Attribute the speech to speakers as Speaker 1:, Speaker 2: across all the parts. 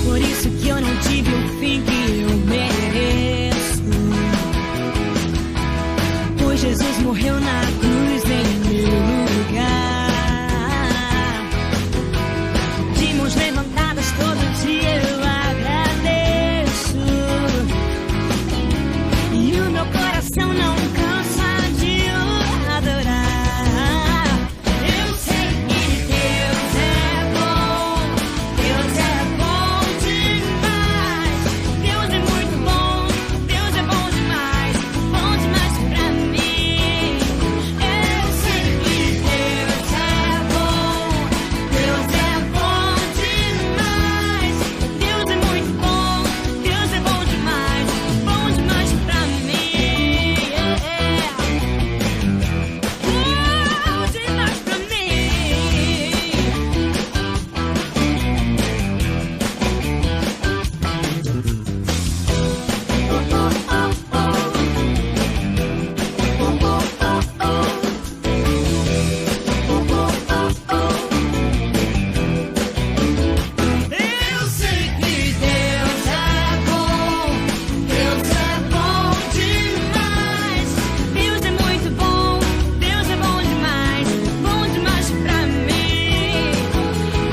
Speaker 1: Por isso que eu não tive o fim que eu mereço. Pois Jesus morreu na cruz em meu lugar. De mãos levantadas todo dia eu agradeço. E o meu coração não cansa de o adorar. Eu sei que Deus é bom. Deus é bom demais. Deus é muito bom. Deus é bom demais. Bom demais pra mim. Eu sei que Deus é bom. Deus é bom demais. Deus é muito bom. Deus é bom demais. Bom demais pra mim. Bom demais pra mim. Eu sei que Deus é bom. Deus é bom demais. Deus é muito bom. Deus é bom demais. Bom demais pra mim.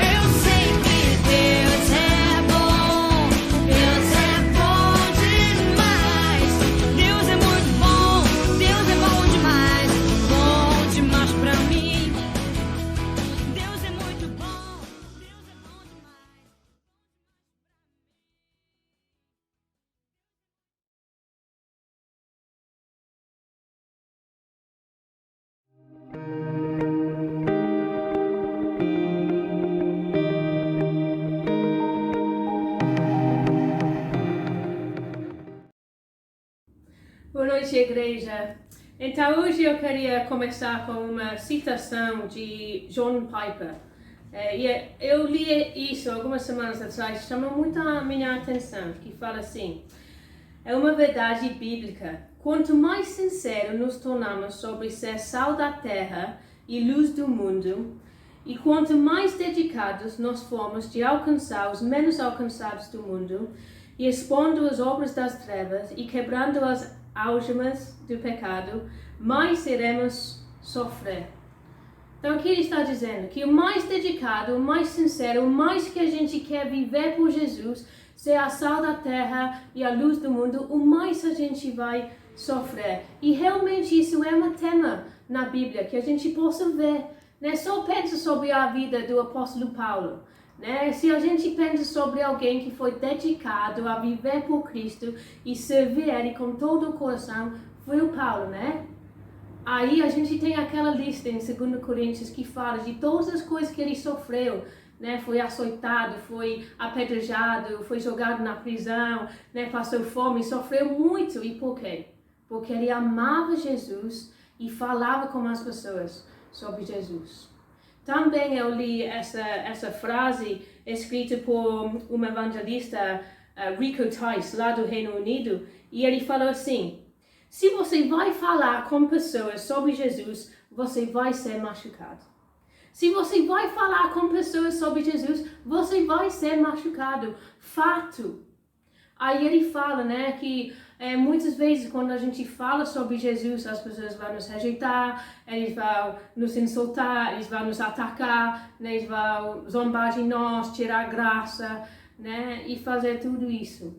Speaker 1: Eu sei que Deus é bom. Deus é bom demais. Deus é muito bom. Deus é bom demais. Bom demais pra mim. Deus é muito bom. Deus é bom demais.
Speaker 2: Boa noite, igreja. Então, hoje eu queria começar com uma citação de John Piper. Eu li isso algumas semanas atrás, chamou muito a minha atenção, que fala assim: é uma verdade bíblica. Quanto mais sincero nos tornamos sobre ser sal da terra e luz do mundo, e quanto mais dedicados nós formos de alcançar os menos alcançados do mundo, e expondo as obras das trevas e quebrando as algemas do pecado, mais iremos sofrer. Então aqui ele está dizendo que o mais dedicado, o mais sincero, o mais que a gente quer viver por Jesus, ser a sal da terra e a luz do mundo, o mais a gente vai sofrer. E realmente isso é um tema na Bíblia que a gente possa ver. Né? Só pensa sobre a vida do apóstolo Paulo. Né? Se a gente pensa sobre alguém que foi dedicado a viver por Cristo e servir Ele com todo o coração, foi o Paulo, né? Aí a gente tem aquela lista em 2 Coríntios que fala de todas as coisas que ele sofreu, né? Foi açoitado, foi apedrejado, foi jogado na prisão, né? Passou fome, sofreu muito. E por quê? Porque ele amava Jesus e falava com as pessoas sobre Jesus. Também eu li essa frase escrita por um evangelista, Rico Tice, lá do Reino Unido, e ele falou assim: se você vai falar com pessoas sobre Jesus, você vai ser machucado. Se você vai falar com pessoas sobre Jesus, você vai ser machucado. Fato. Aí ele fala, né, que muitas vezes quando a gente fala sobre Jesus, as pessoas vão nos rejeitar, eles vão nos insultar, eles vão nos atacar, né, eles vão zombar de nós, tirar graça, né, e fazer tudo isso,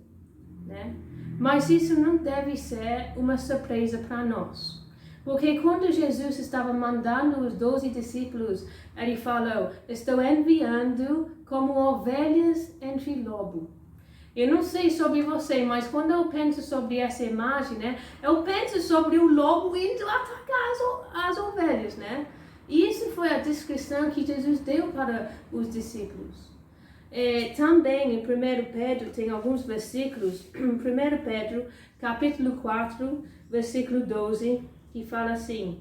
Speaker 2: né? Mas isso não deve ser uma surpresa para nós. Porque quando Jesus estava mandando os 12 discípulos, ele falou: estou enviando como ovelhas entre lobos. Eu não sei sobre você, mas quando eu penso sobre essa imagem, né, eu penso sobre o lobo indo atacar as ovelhas, né? E isso foi a descrição que Jesus deu para os discípulos. Também em 1 Pedro tem alguns versículos, 1 Pedro capítulo 4, versículo 12, que fala assim: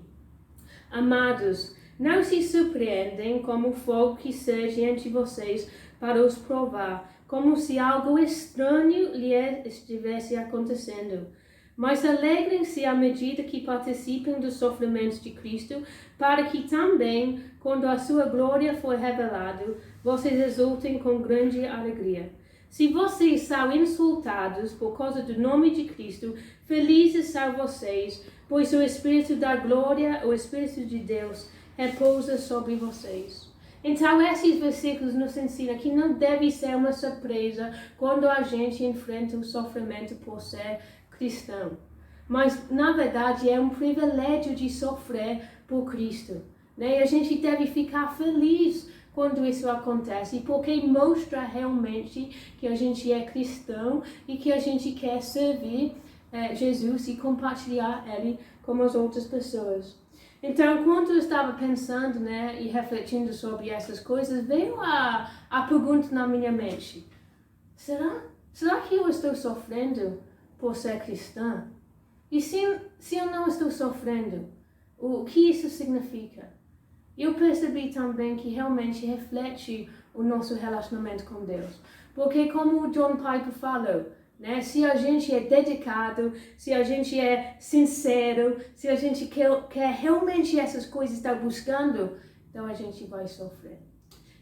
Speaker 2: amados, não se surpreendem como o fogo que surge entre vocês para os provar, como se algo estranho lhe estivesse acontecendo. Mas alegrem-se à medida que participem dos sofrimentos de Cristo, para que também, quando a sua glória for revelada, vocês exultem com grande alegria. Se vocês são insultados por causa do nome de Cristo, felizes são vocês, pois o Espírito da glória, o Espírito de Deus, repousa sobre vocês. Então, esses versículos nos ensinam que não deve ser uma surpresa quando a gente enfrenta o sofrimento por ser cristão. Mas, na verdade, é um privilégio de sofrer por Cristo. Né? E a gente deve ficar feliz quando isso acontece, porque mostra realmente que a gente é cristão e que a gente quer servir Jesus e compartilhar Ele com as outras pessoas. Então, enquanto eu estava pensando, né, e refletindo sobre essas coisas, veio a pergunta na minha mente: será que eu estou sofrendo por ser cristã? E se eu não estou sofrendo, o que isso significa? Eu percebi também que realmente reflete o nosso relacionamento com Deus. Porque como o John Piper falou, né, se a gente é dedicado, se a gente é sincero, se a gente quer realmente essas coisas estar buscando, então a gente vai sofrer.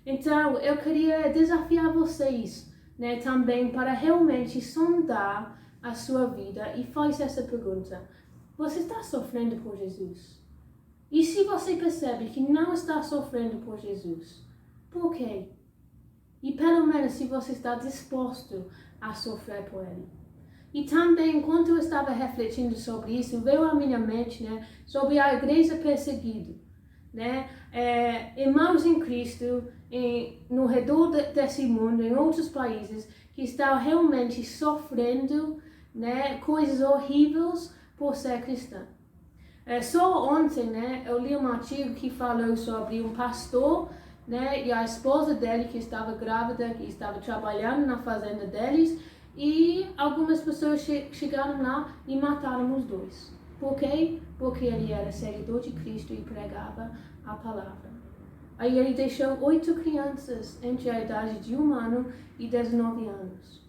Speaker 2: Então eu queria desafiar vocês, né, também para realmente sondar a sua vida e faz essa pergunta: você está sofrendo por Jesus? E se você percebe que não está sofrendo por Jesus, por quê? E pelo menos se você está disposto a sofrer por Ele. E também, enquanto eu estava refletindo sobre isso, veio à minha mente, né, sobre a igreja perseguida. Né? Irmãos em Cristo, no redor desse mundo, em outros países, que estão realmente sofrendo, né, coisas horríveis por ser cristão. Só ontem, né, eu li um artigo que falou sobre um pastor, né, e a esposa dele que estava grávida, que estava trabalhando na fazenda deles, e algumas pessoas chegaram lá e mataram os dois. Por quê? Porque ele era seguidor de Cristo e pregava a palavra. Aí ele deixou 8 crianças entre a idade de 1 ano e 19 anos.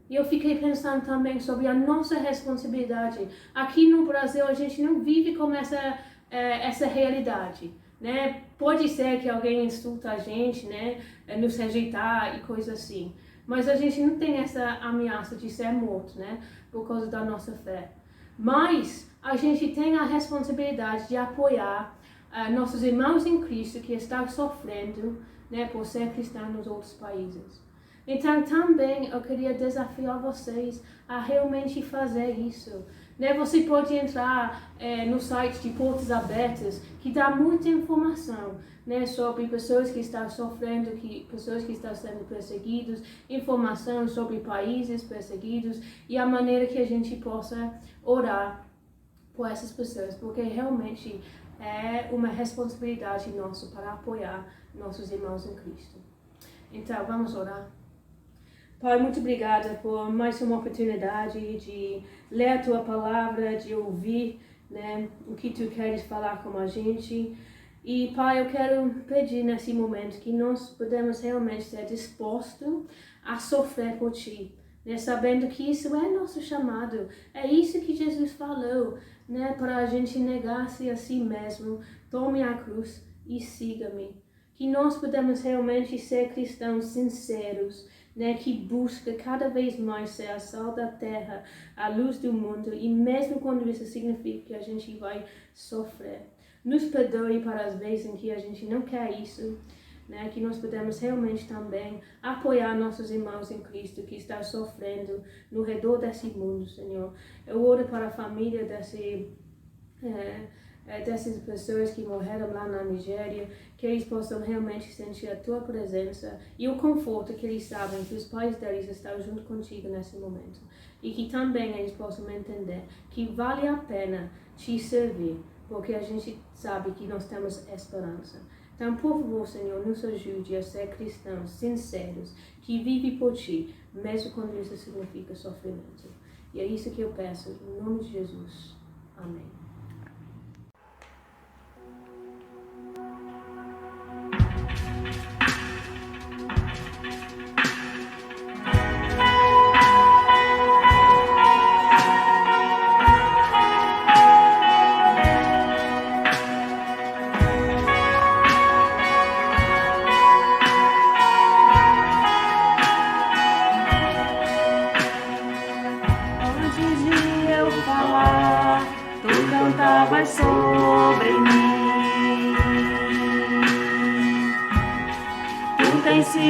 Speaker 2: E eu fiquei pensando também sobre a nossa responsabilidade. Aqui no Brasil a gente não vive com essa realidade, né? Pode ser que alguém insulta a gente, né? Nos rejeitar e coisas assim. Mas a gente não tem essa ameaça de ser morto, né? Por causa da nossa fé. Mas a gente tem a responsabilidade de apoiar nossos irmãos em Cristo que estão sofrendo, né? Por ser cristão nos outros países. Então também eu queria desafiar vocês a realmente fazer isso. Né? Você pode entrar no site de Portas Abertas, que dá muita informação, né, sobre pessoas que estão sofrendo, pessoas que estão sendo perseguidas, informação sobre países perseguidos e a maneira que a gente possa orar por essas pessoas, porque realmente é uma responsabilidade nossa para apoiar nossos irmãos em Cristo. Então, vamos orar. Pai, muito obrigada por mais uma oportunidade de ler a Tua Palavra, de ouvir, né, o que Tu queres falar com a gente. E, Pai, eu quero pedir nesse momento que nós podemos realmente ser dispostos a sofrer por Ti, né, sabendo que isso é nosso chamado. É isso que Jesus falou, né, para a gente negar-se a si mesmo, tome a cruz e siga-me. Que nós podemos realmente ser cristãos sinceros, né, que busca cada vez mais ser a sal da terra, a luz do mundo, e mesmo quando isso significa que a gente vai sofrer. Nos perdoe para as vezes em que a gente não quer isso, né, que nós podemos realmente também apoiar nossos irmãos em Cristo que estão sofrendo no redor desse mundo, Senhor. Eu oro para a família dessas pessoas que morreram lá na Nigéria, que eles possam realmente sentir a Tua presença e o conforto que eles sabem que os pais deles estão junto contigo nesse momento. E que também eles possam entender que vale a pena Te servir, porque a gente sabe que nós temos esperança. Então, por favor, Senhor, nos ajude a ser cristãos sinceros, que vivem por Ti, mesmo quando isso significa sofrimento. E é isso que eu peço, em nome de Jesus. Amém.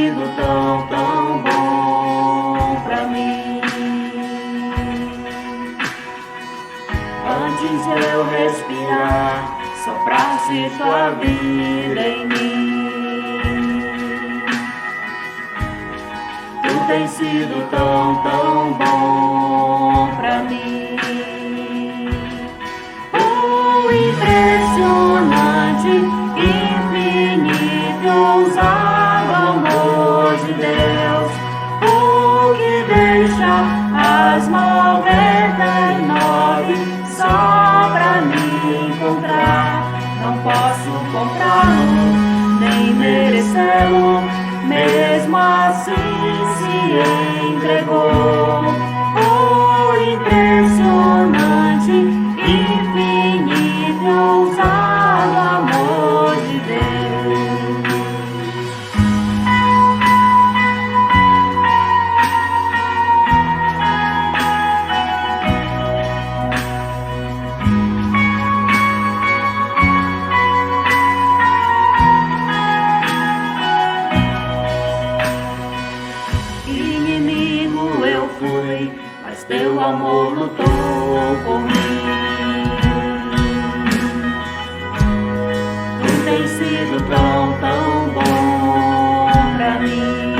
Speaker 3: sido tão, tão bom pra mim. Antes eu respirar, soprasse tua vida em mim. Tu tens sido tão, tão bom pra mim. Oh, impressionante, infinito, ousado amor de Deus. Oh, que deixa as 99 só pra me encontrar. Não posso comprá-lo, nem merecê-lo, mesmo assim se entregou. Oh, impressionante, infinito, ousado amor de Deus. Inimigo eu fui, mas teu amor lutou por mim. Tu tens sido tão, tão bom pra mim.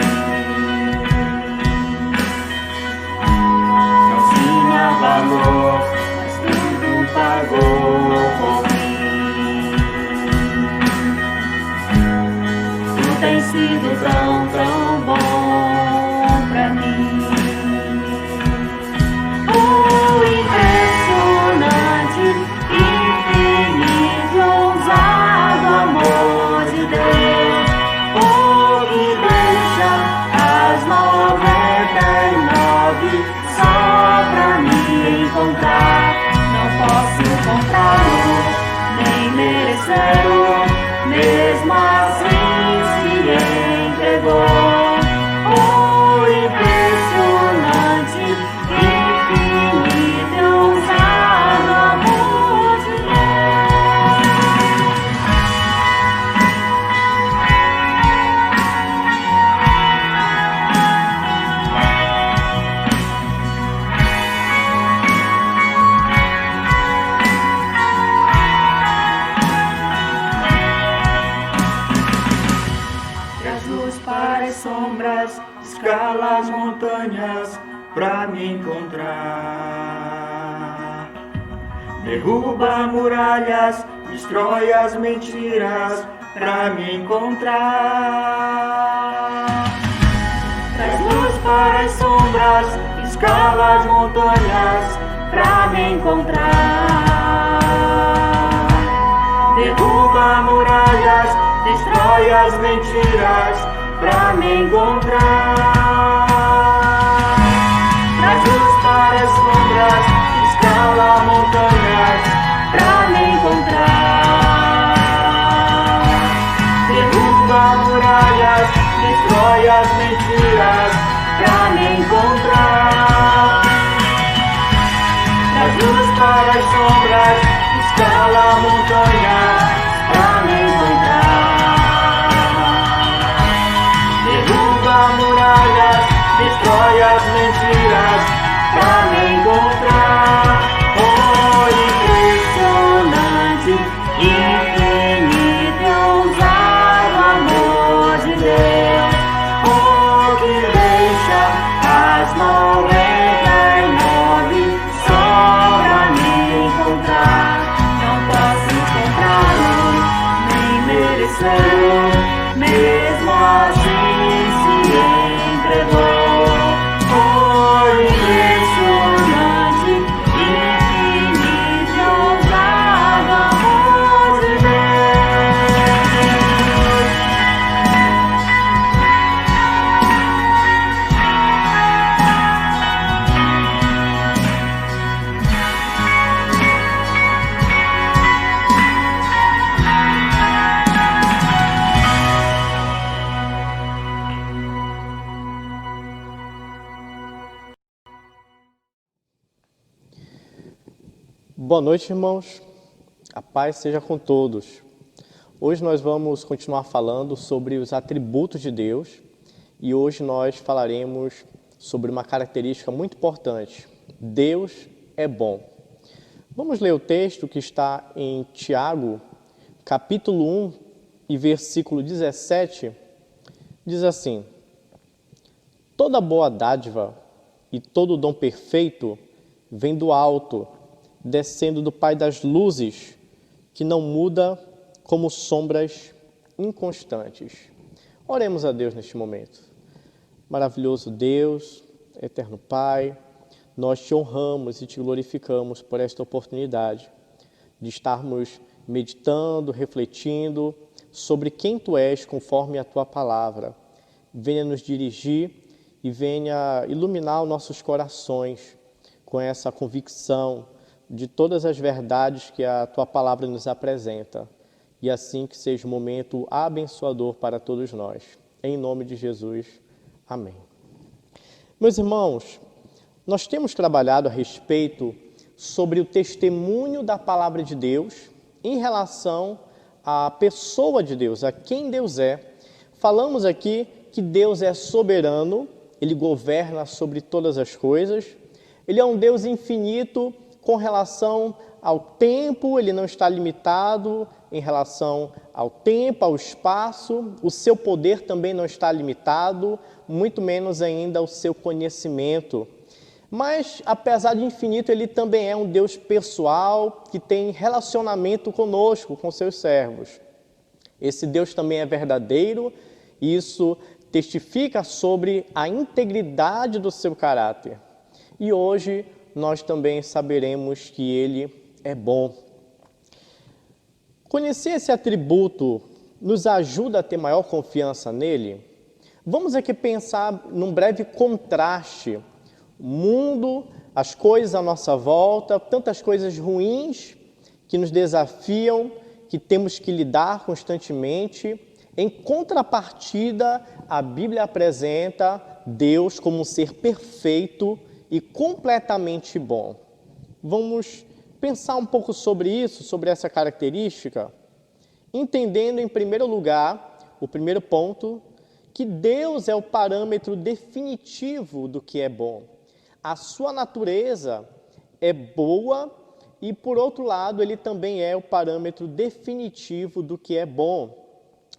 Speaker 3: Não tinha valor, mas tudo pagou por mim. Tu tens sido tão, tão bom pra mim. Oh, impressionante, infinito, ousado amor de Deus. Oh, que deixa as 99 só pra me encontrar. Não posso comprá-lo, nem merecê-lo, mesmo assim se entregou. Oh, impressionante, infinito, ousado amor de Traz luz para as sombras, escala as montanhas pra me encontrar. Derruba muralhas, destrói as mentiras pra me encontrar. Traz luz para as sombras, escala as montanhas pra me encontrar. Derruba muralhas, destrói as mentiras pra me encontrar. Traz luz para as sombras, escala montanhas pra me encontrar. Derruba muralhas, destrói as mentiras pra me encontrar. Traz luz para as sombras, escala montanhas pra me encontrar. Derruba muralhas, destrói as mentiras pra me encontrar. Oh, impressionante, infinito, ousado amor de Deus. Oh, que deixa as 99 só pra me encontrar. Não posso comprá-lo, nem merecê-lo, mesmo assim se entregou. Oh, impressionante, infinito, ousado amor de Deus.
Speaker 4: Boa noite, irmãos. A paz seja com todos. Hoje nós vamos continuar falando sobre os atributos de Deus E hoje nós falaremos sobre uma característica muito importante. Deus é bom. Vamos ler o texto que está em Tiago, capítulo 1 e versículo 17. Diz assim: toda boa dádiva e todo dom perfeito vem do alto, descendo do Pai das luzes, que não muda como sombras inconstantes. Oremos a Deus neste momento. Maravilhoso Deus, eterno Pai, nós te honramos e te glorificamos por esta oportunidade de estarmos meditando, refletindo sobre quem Tu és conforme a Tua palavra. Venha nos dirigir e venha iluminar os nossos corações com essa convicção de todas as verdades que a Tua palavra nos apresenta. E assim que seja um momento abençoador para todos nós. Em nome de Jesus, amém. Meus irmãos, nós temos trabalhado a respeito sobre o testemunho da palavra de Deus em relação à pessoa de Deus, a quem Deus é. Falamos aqui que Deus é soberano, Ele governa sobre todas as coisas. Ele é um Deus infinito com relação ao tempo, Ele não está limitado em relação ao tempo, ao espaço. O seu poder também não está limitado, muito menos ainda o seu conhecimento. Mas, apesar de infinito, Ele também é um Deus pessoal, que tem relacionamento conosco, com seus servos. Esse Deus também é verdadeiro, e isso testifica sobre a integridade do seu caráter. E hoje nós também saberemos que Ele é bom. Conhecer esse atributo nos ajuda a ter maior confiança nele? Vamos aqui pensar num breve contraste. O mundo, as coisas à nossa volta, tantas coisas ruins que nos desafiam, que temos que lidar constantemente. Em contrapartida, a Bíblia apresenta Deus como um ser perfeito e completamente bom. Vamos pensar um pouco sobre isso, sobre essa característica, entendendo em primeiro lugar, o primeiro ponto, que Deus é o parâmetro definitivo do que é bom. A sua natureza é boa e, por outro lado, Ele também é o parâmetro definitivo do que é bom.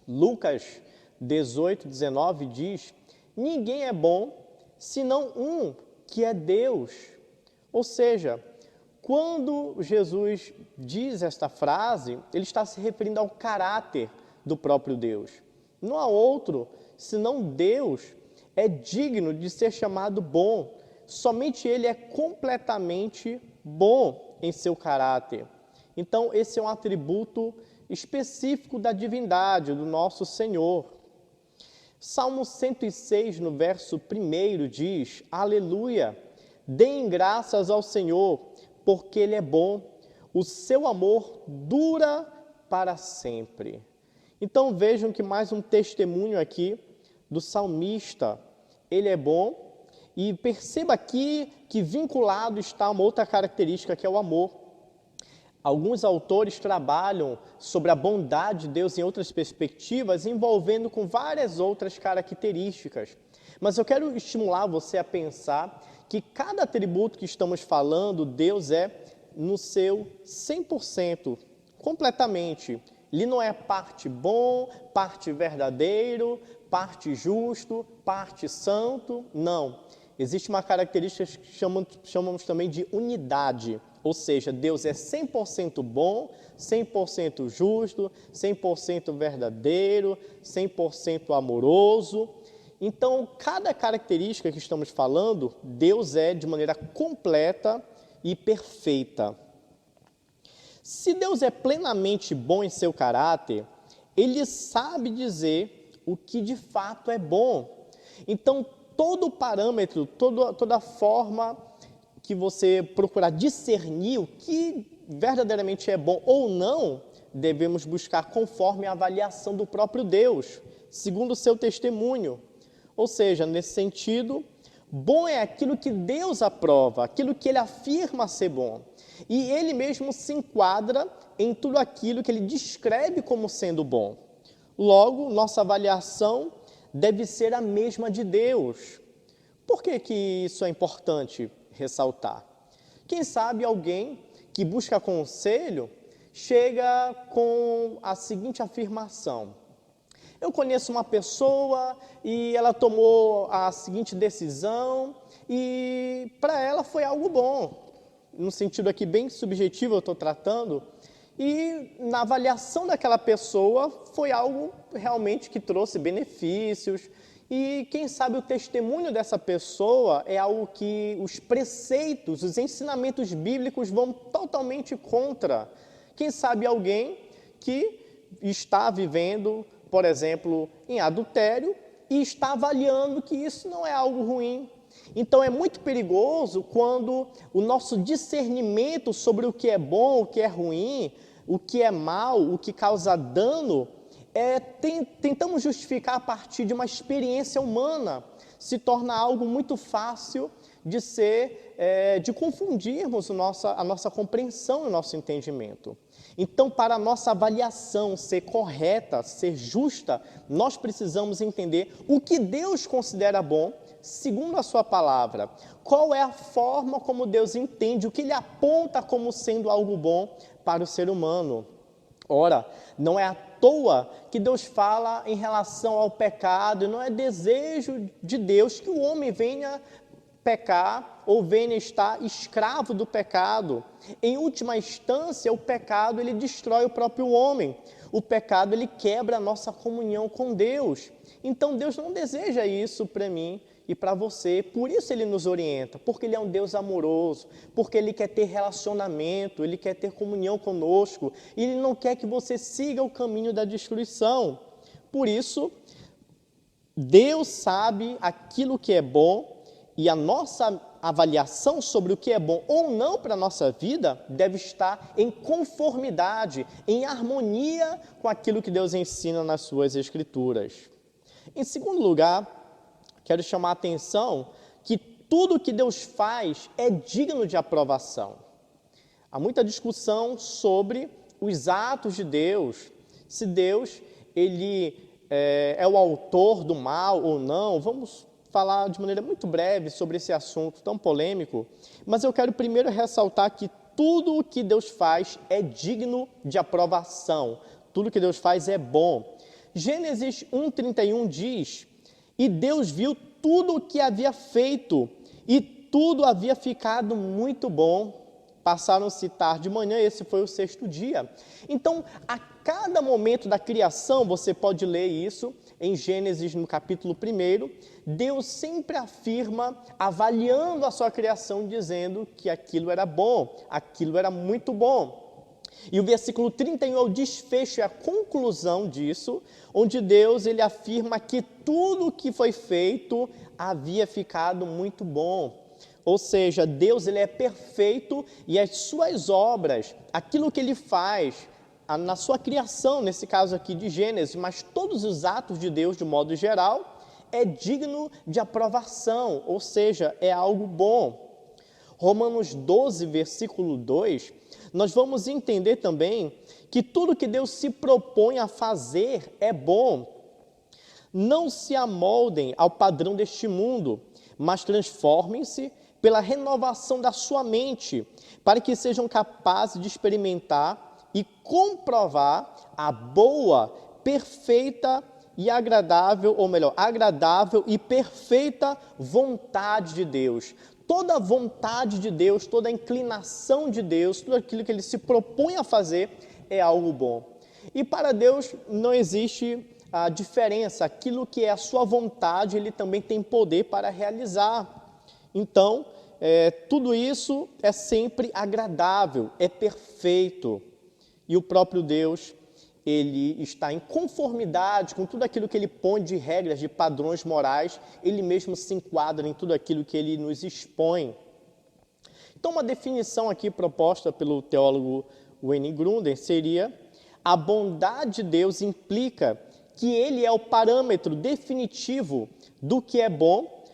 Speaker 4: Lucas 18, 19 diz: ninguém é bom, senão um, que é Deus. Ou seja, quando Jesus diz esta frase, Ele está se referindo ao caráter do próprio Deus. Não há outro, senão Deus é digno de ser chamado bom. Somente Ele é completamente bom em seu caráter. Então, esse é um atributo específico da divindade, do nosso Senhor. Salmo 106, no verso 1, diz: aleluia, deem graças ao Senhor, porque Ele é bom, o seu amor dura para sempre. Então vejam que mais um testemunho aqui do salmista. Ele é bom, e perceba aqui que vinculado está uma outra característica, que é o amor. Alguns autores trabalham sobre a bondade de Deus em outras perspectivas, envolvendo com várias outras características. Mas eu quero estimular você a pensar que cada atributo que estamos falando, Deus é no seu 100%, completamente. Ele não é parte bom, parte verdadeiro, parte justo, parte santo, não. Existe uma característica que chamamos também de unidade. Ou seja, Deus é 100% bom, 100% justo, 100% verdadeiro, 100% amoroso. Então, cada característica que estamos falando, Deus é de maneira completa e perfeita. Se Deus é plenamente bom em seu caráter, Ele sabe dizer o que de fato é bom. Então, todo parâmetro, toda forma que você procurar discernir o que verdadeiramente é bom ou não, devemos buscar conforme a avaliação do próprio Deus, segundo o seu testemunho. Ou seja, nesse sentido, bom é aquilo que Deus aprova, aquilo que Ele afirma ser bom. E Ele mesmo se enquadra em tudo aquilo que Ele descreve como sendo bom. Logo, nossa avaliação deve ser a mesma de Deus. Por que que isso é importante ressaltar? Quem sabe alguém que busca conselho chega com a seguinte afirmação: eu conheço uma pessoa e ela tomou a seguinte decisão e para ela foi algo bom. No sentido aqui bem subjetivo eu estou tratando, e na avaliação daquela pessoa foi algo realmente que trouxe benefícios, e quem sabe o testemunho dessa pessoa é algo que os preceitos, os ensinamentos bíblicos vão totalmente contra. Quem sabe alguém que está vivendo, por exemplo, em adultério e está avaliando que isso não é algo ruim. Então é muito perigoso quando o nosso discernimento sobre o que é bom, o que é ruim, o que é mal, o que causa dano, tentamos justificar a partir de uma experiência humana, se torna algo muito fácil de de confundirmos a nossa compreensão e o nosso entendimento. Então, para a nossa avaliação ser correta, ser justa, nós precisamos entender o que Deus considera bom, segundo a sua palavra. Qual é a forma como Deus entende, o que Ele aponta como sendo algo bom para o ser humano. Ora, não é à toa que Deus fala em relação ao pecado, e não é desejo de Deus que o homem venha pecar ou venha estar escravo do pecado. Em última instância, o pecado ele destrói o próprio homem. O pecado ele quebra a nossa comunhão com Deus. Então Deus não deseja isso para mim e para você. Por isso Ele nos orienta, porque Ele é um Deus amoroso, porque Ele quer ter relacionamento, Ele quer ter comunhão conosco, e Ele não quer que você siga o caminho da destruição. Por isso, Deus sabe aquilo que é bom, e a nossa avaliação sobre o que é bom ou não para a nossa vida deve estar em conformidade, em harmonia com aquilo que Deus ensina nas suas Escrituras. Em segundo lugar, quero chamar a atenção que tudo que Deus faz é digno de aprovação. Há muita discussão sobre os atos de Deus, se Deus ele é o autor do mal ou não. Vamos falar de maneira muito breve sobre esse assunto tão polêmico, mas eu quero primeiro ressaltar que tudo o que Deus faz é digno de aprovação, tudo que Deus faz é bom. Gênesis 1:31 diz: e Deus viu tudo o que havia feito, e tudo havia ficado muito bom. Passaram-se tarde e manhã, esse foi o sexto dia. Então, a cada momento da criação, você pode ler isso em Gênesis, no capítulo 1, Deus sempre afirma, avaliando a sua criação, dizendo que aquilo era bom, aquilo era muito bom. E o versículo 31 é o desfecho, é a conclusão disso, onde Deus ele afirma que tudo o que foi feito havia ficado muito bom. Ou seja, Deus ele é perfeito e as suas obras, aquilo que Ele faz na sua criação, nesse caso aqui de Gênesis, mas todos os atos de Deus de modo geral, é digno de aprovação, ou seja, é algo bom. Romanos 12, versículo 2, nós vamos entender também que tudo que Deus se propõe a fazer é bom. Não se amoldem ao padrão deste mundo, mas transformem-se pela renovação da sua mente, para que sejam capazes de experimentar e comprovar a boa, perfeita e agradável, ou melhor, agradável e perfeita vontade de Deus. Toda a vontade de Deus, toda a inclinação de Deus, tudo aquilo que Ele se propõe a fazer é algo bom. E para Deus não existe a diferença, aquilo que é a sua vontade, Ele também tem poder para realizar. Então, tudo isso é sempre agradável, é perfeito. E o próprio Deus, Ele está em conformidade com tudo aquilo que Ele põe de regras, de padrões morais, Ele mesmo se enquadra em tudo aquilo que Ele nos expõe. Então, uma definição aqui proposta pelo teólogo Wayne Grudem seria: a bondade de Deus implica que Ele é o parâmetro definitivo do que é bom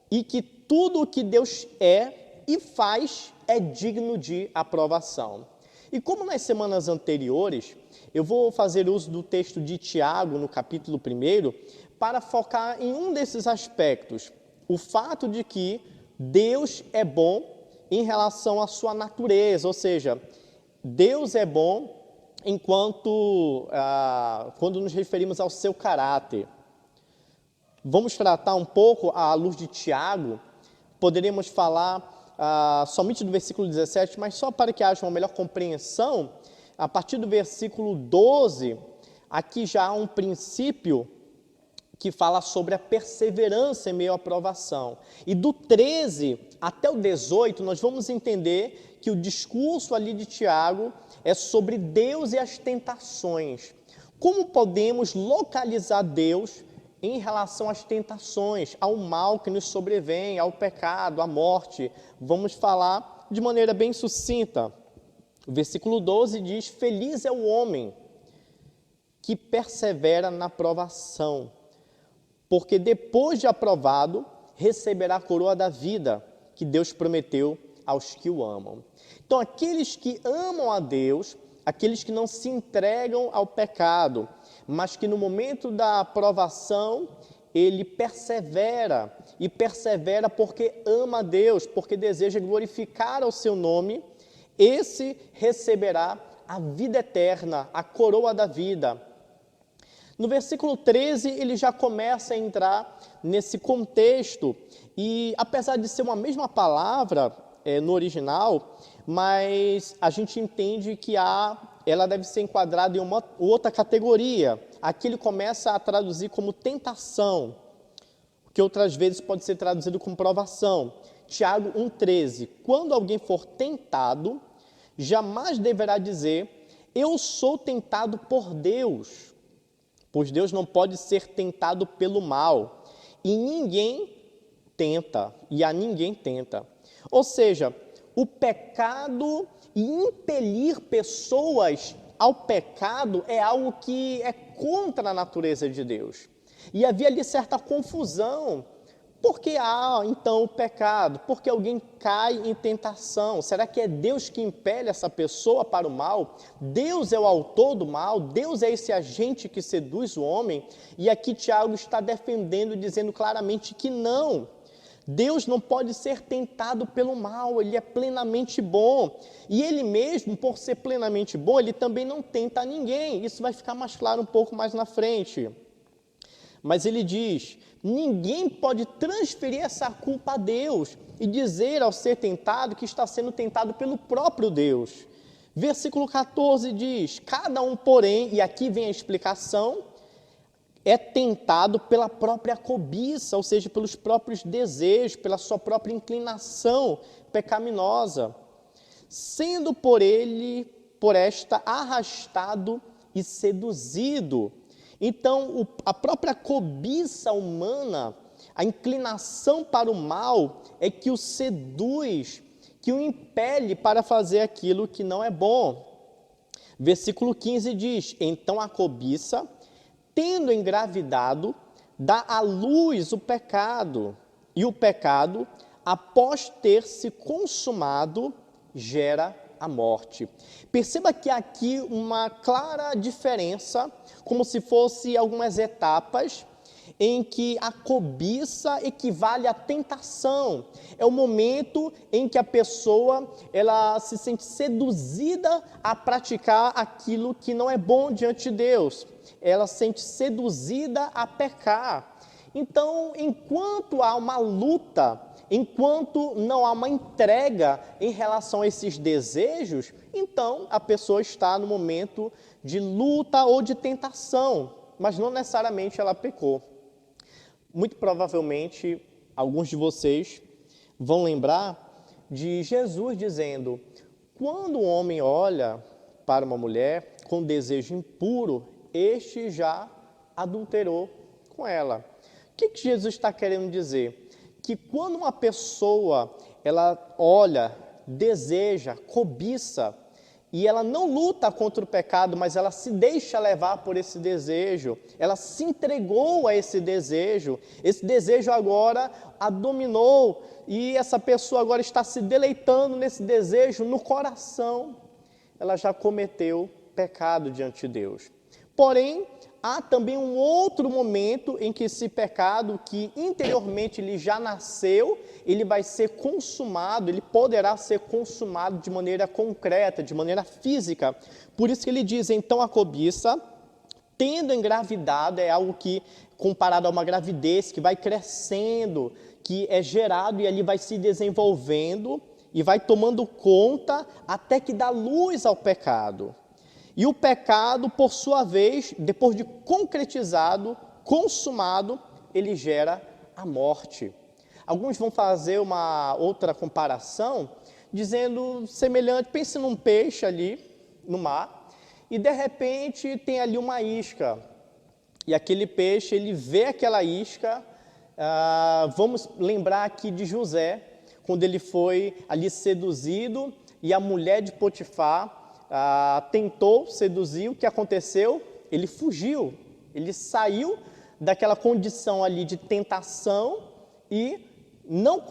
Speaker 4: e que tudo o que Deus é e faz é digno de aprovação. E como nas semanas anteriores, eu vou fazer uso do texto de Tiago, no capítulo 1, para focar em um desses aspectos, o fato de que Deus é bom em relação à sua natureza, ou seja, Deus é bom quando nos referimos ao seu caráter. Vamos tratar um pouco à luz de Tiago, poderíamos falar somente do versículo 17, mas só para que haja uma melhor compreensão, a partir do versículo 12, aqui já há um princípio que fala sobre a perseverança em meio à provação. E do 13 até o 18, nós vamos entender que o discurso ali de Tiago é sobre Deus e as tentações. Como podemos localizar Deus em relação às tentações, ao mal que nos sobrevém, ao pecado, à morte? Vamos falar de maneira bem sucinta. O versículo 12 diz: feliz é o homem que persevera na provação, porque depois de aprovado, receberá a coroa da vida que Deus prometeu aos que o amam. Então, aqueles que amam a Deus, aqueles que não se entregam ao pecado, mas que no momento da aprovação, ele persevera, e persevera porque ama a Deus, porque deseja glorificar ao seu nome, esse receberá a vida eterna, a coroa da vida. No versículo 13, ele já começa a entrar nesse contexto, e apesar de ser uma mesma palavra no original, mas a gente entende que ela deve ser enquadrada em uma outra categoria. Aqui ele começa a traduzir como tentação, que outras vezes pode ser traduzido como provação. Tiago 1,13: quando alguém for tentado, jamais deverá dizer, eu sou tentado por Deus, pois Deus não pode ser tentado pelo mal, e a ninguém tenta. Ou seja, o pecado e impelir pessoas ao pecado é algo que é contra a natureza de Deus. E havia ali certa confusão. Por que há, então, o pecado? Porque alguém cai em tentação. Será que é Deus que impele essa pessoa para o mal? Deus é o autor do mal? Deus é esse agente que seduz o homem? E aqui Tiago está defendendo, dizendo claramente que não. Deus não pode ser tentado pelo mal, ele é plenamente bom. E ele mesmo, por ser plenamente bom, ele também não tenta a ninguém. Isso vai ficar mais claro um pouco mais na frente. Mas ele diz, ninguém pode transferir essa culpa a Deus e dizer ao ser tentado que está sendo tentado pelo próprio Deus. Versículo 14 diz, cada um, porém, e aqui vem a explicação, é tentado pela própria cobiça, ou seja, pelos próprios desejos, pela sua própria inclinação pecaminosa, sendo por esta arrastado e seduzido. Então, a própria cobiça humana, a inclinação para o mal, é que o seduz, que o impele para fazer aquilo que não é bom. Versículo 15 diz, então a cobiça, tendo engravidado, dá à luz o pecado, e o pecado, após ter se consumado, gera a morte. Perceba que há aqui uma clara diferença, como se fosse algumas etapas, em que a cobiça equivale à tentação. É o momento em que a pessoa ela se sente seduzida a praticar aquilo que não é bom diante de Deus. Ela se sente seduzida a pecar. Então, enquanto há uma luta, enquanto não há uma entrega em relação a esses desejos, então a pessoa está no momento de luta ou de tentação, mas não necessariamente ela pecou. Muito provavelmente, alguns de vocês vão lembrar de Jesus dizendo, quando o homem olha para uma mulher com desejo impuro, este já adulterou com ela. O que Jesus está querendo dizer? Que quando uma pessoa, ela olha, deseja, cobiça, e ela não luta contra o pecado, mas ela se deixa levar por esse desejo, ela se entregou a esse desejo agora a dominou, e essa pessoa agora está se deleitando nesse desejo no coração, ela já cometeu pecado diante de Deus. Porém, há também um outro momento em que esse pecado, que interiormente ele já nasceu, ele vai ser consumado, ele poderá ser consumado de maneira concreta, de maneira física. Por isso que ele diz, então a cobiça, tendo engravidado, é algo que, comparado a uma gravidez, que vai crescendo, que é gerado e ali vai se desenvolvendo e vai tomando conta até que dá luz ao pecado. E o pecado, por sua vez, depois de concretizado, consumado, ele gera a morte. Alguns vão fazer uma outra comparação, dizendo semelhante, pense num peixe ali no mar, e de repente tem ali uma isca. E aquele peixe, ele vê aquela isca, vamos lembrar aqui de José, quando ele foi ali seduzido, e a mulher de Potifar tentou seduzir, o que aconteceu? Ele fugiu, ele saiu daquela condição ali de tentação e não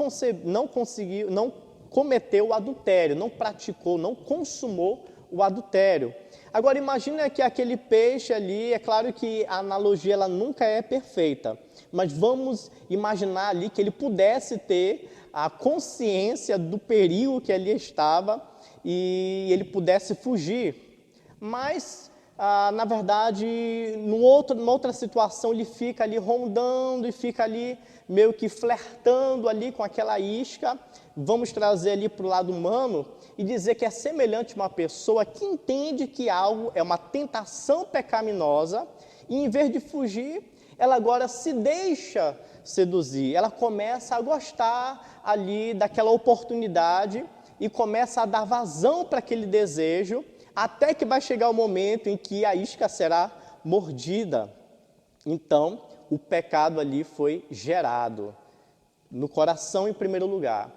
Speaker 4: cometeu o adultério, não praticou, não consumou o adultério. Agora imagina que aquele peixe ali, é claro que a analogia ela nunca é perfeita, mas vamos imaginar ali que ele pudesse ter a consciência do perigo que ali estava, e ele pudesse fugir, mas, na verdade, numa outra situação, ele fica ali rondando e fica ali meio que flertando ali com aquela isca. Vamos trazer ali para o lado humano e dizer que é semelhante a uma pessoa que entende que algo é uma tentação pecaminosa e, em vez de fugir, ela agora se deixa seduzir, ela começa a gostar ali daquela oportunidade e começa a dar vazão para aquele desejo, até que vai chegar o momento em que a isca será mordida. Então, o pecado ali foi gerado, no coração em primeiro lugar.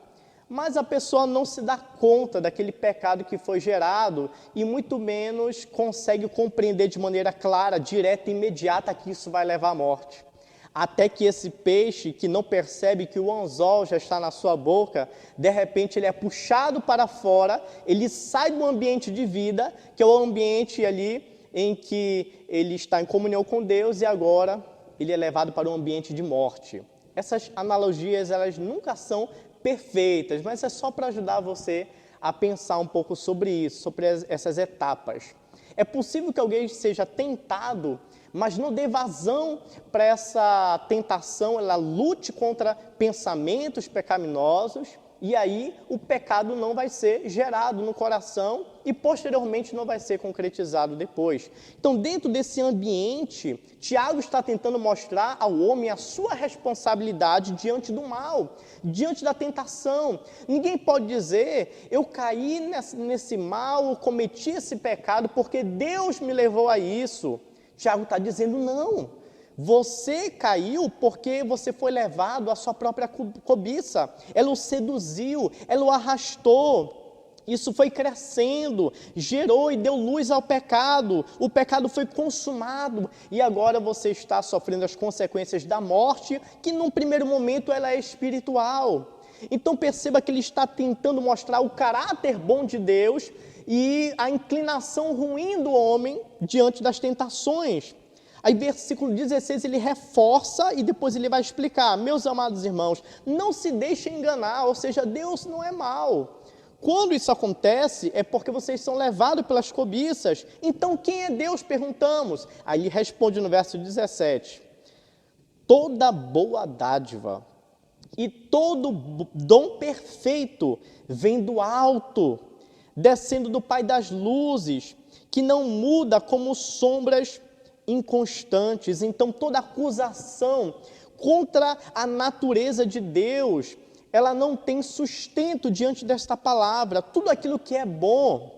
Speaker 4: Mas a pessoa não se dá conta daquele pecado que foi gerado e muito menos consegue compreender de maneira clara, direta e imediata que isso vai levar à morte. Até que esse peixe, que não percebe que o anzol já está na sua boca, de repente ele é puxado para fora, ele sai do ambiente de vida, que é o ambiente ali em que ele está em comunhão com Deus, e agora ele é levado para um ambiente de morte. Essas analogias, elas nunca são perfeitas, mas é só para ajudar você a pensar um pouco sobre isso, sobre essas etapas. É possível que alguém seja tentado, mas não dê vazão para essa tentação, ela lute contra pensamentos pecaminosos, e aí o pecado não vai ser gerado no coração e posteriormente não vai ser concretizado depois. Então, dentro desse ambiente, Tiago está tentando mostrar ao homem a sua responsabilidade diante do mal, diante da tentação. Ninguém pode dizer, eu caí nesse mal, eu cometi esse pecado porque Deus me levou a isso. Tiago está dizendo, não. Você caiu porque você foi levado à sua própria cobiça. Ela o seduziu, ela o arrastou. Isso foi crescendo, gerou e deu luz ao pecado. O pecado foi consumado e agora você está sofrendo as consequências da morte, que num primeiro momento ela é espiritual. Então perceba que ele está tentando mostrar o caráter bom de Deus e a inclinação ruim do homem diante das tentações. Aí, versículo 16, ele reforça e depois ele vai explicar. Meus amados irmãos, não se deixem enganar, ou seja, Deus não é mau. Quando isso acontece, é porque vocês são levados pelas cobiças. Então, quem é Deus? Perguntamos. Aí ele responde no verso 17. Toda boa dádiva e todo dom perfeito vem do alto, descendo do Pai das luzes, que não muda como sombras inconstantes. Então, toda acusação contra a natureza de Deus, ela não tem sustento diante desta palavra. Tudo aquilo que é bom,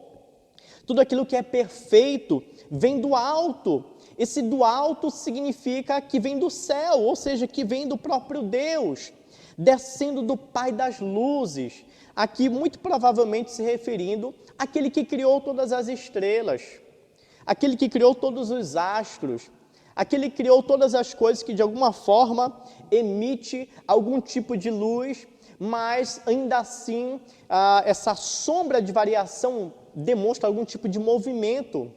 Speaker 4: tudo aquilo que é perfeito, vem do alto. Esse do alto significa que vem do céu, ou seja, que vem do próprio Deus, descendo do Pai das luzes. Aqui, muito provavelmente se referindo àquele que criou todas as estrelas, aquele que criou todos os astros, aquele que criou todas as coisas que de alguma forma emite algum tipo de luz, mas ainda assim essa sombra de variação demonstra algum tipo de movimento.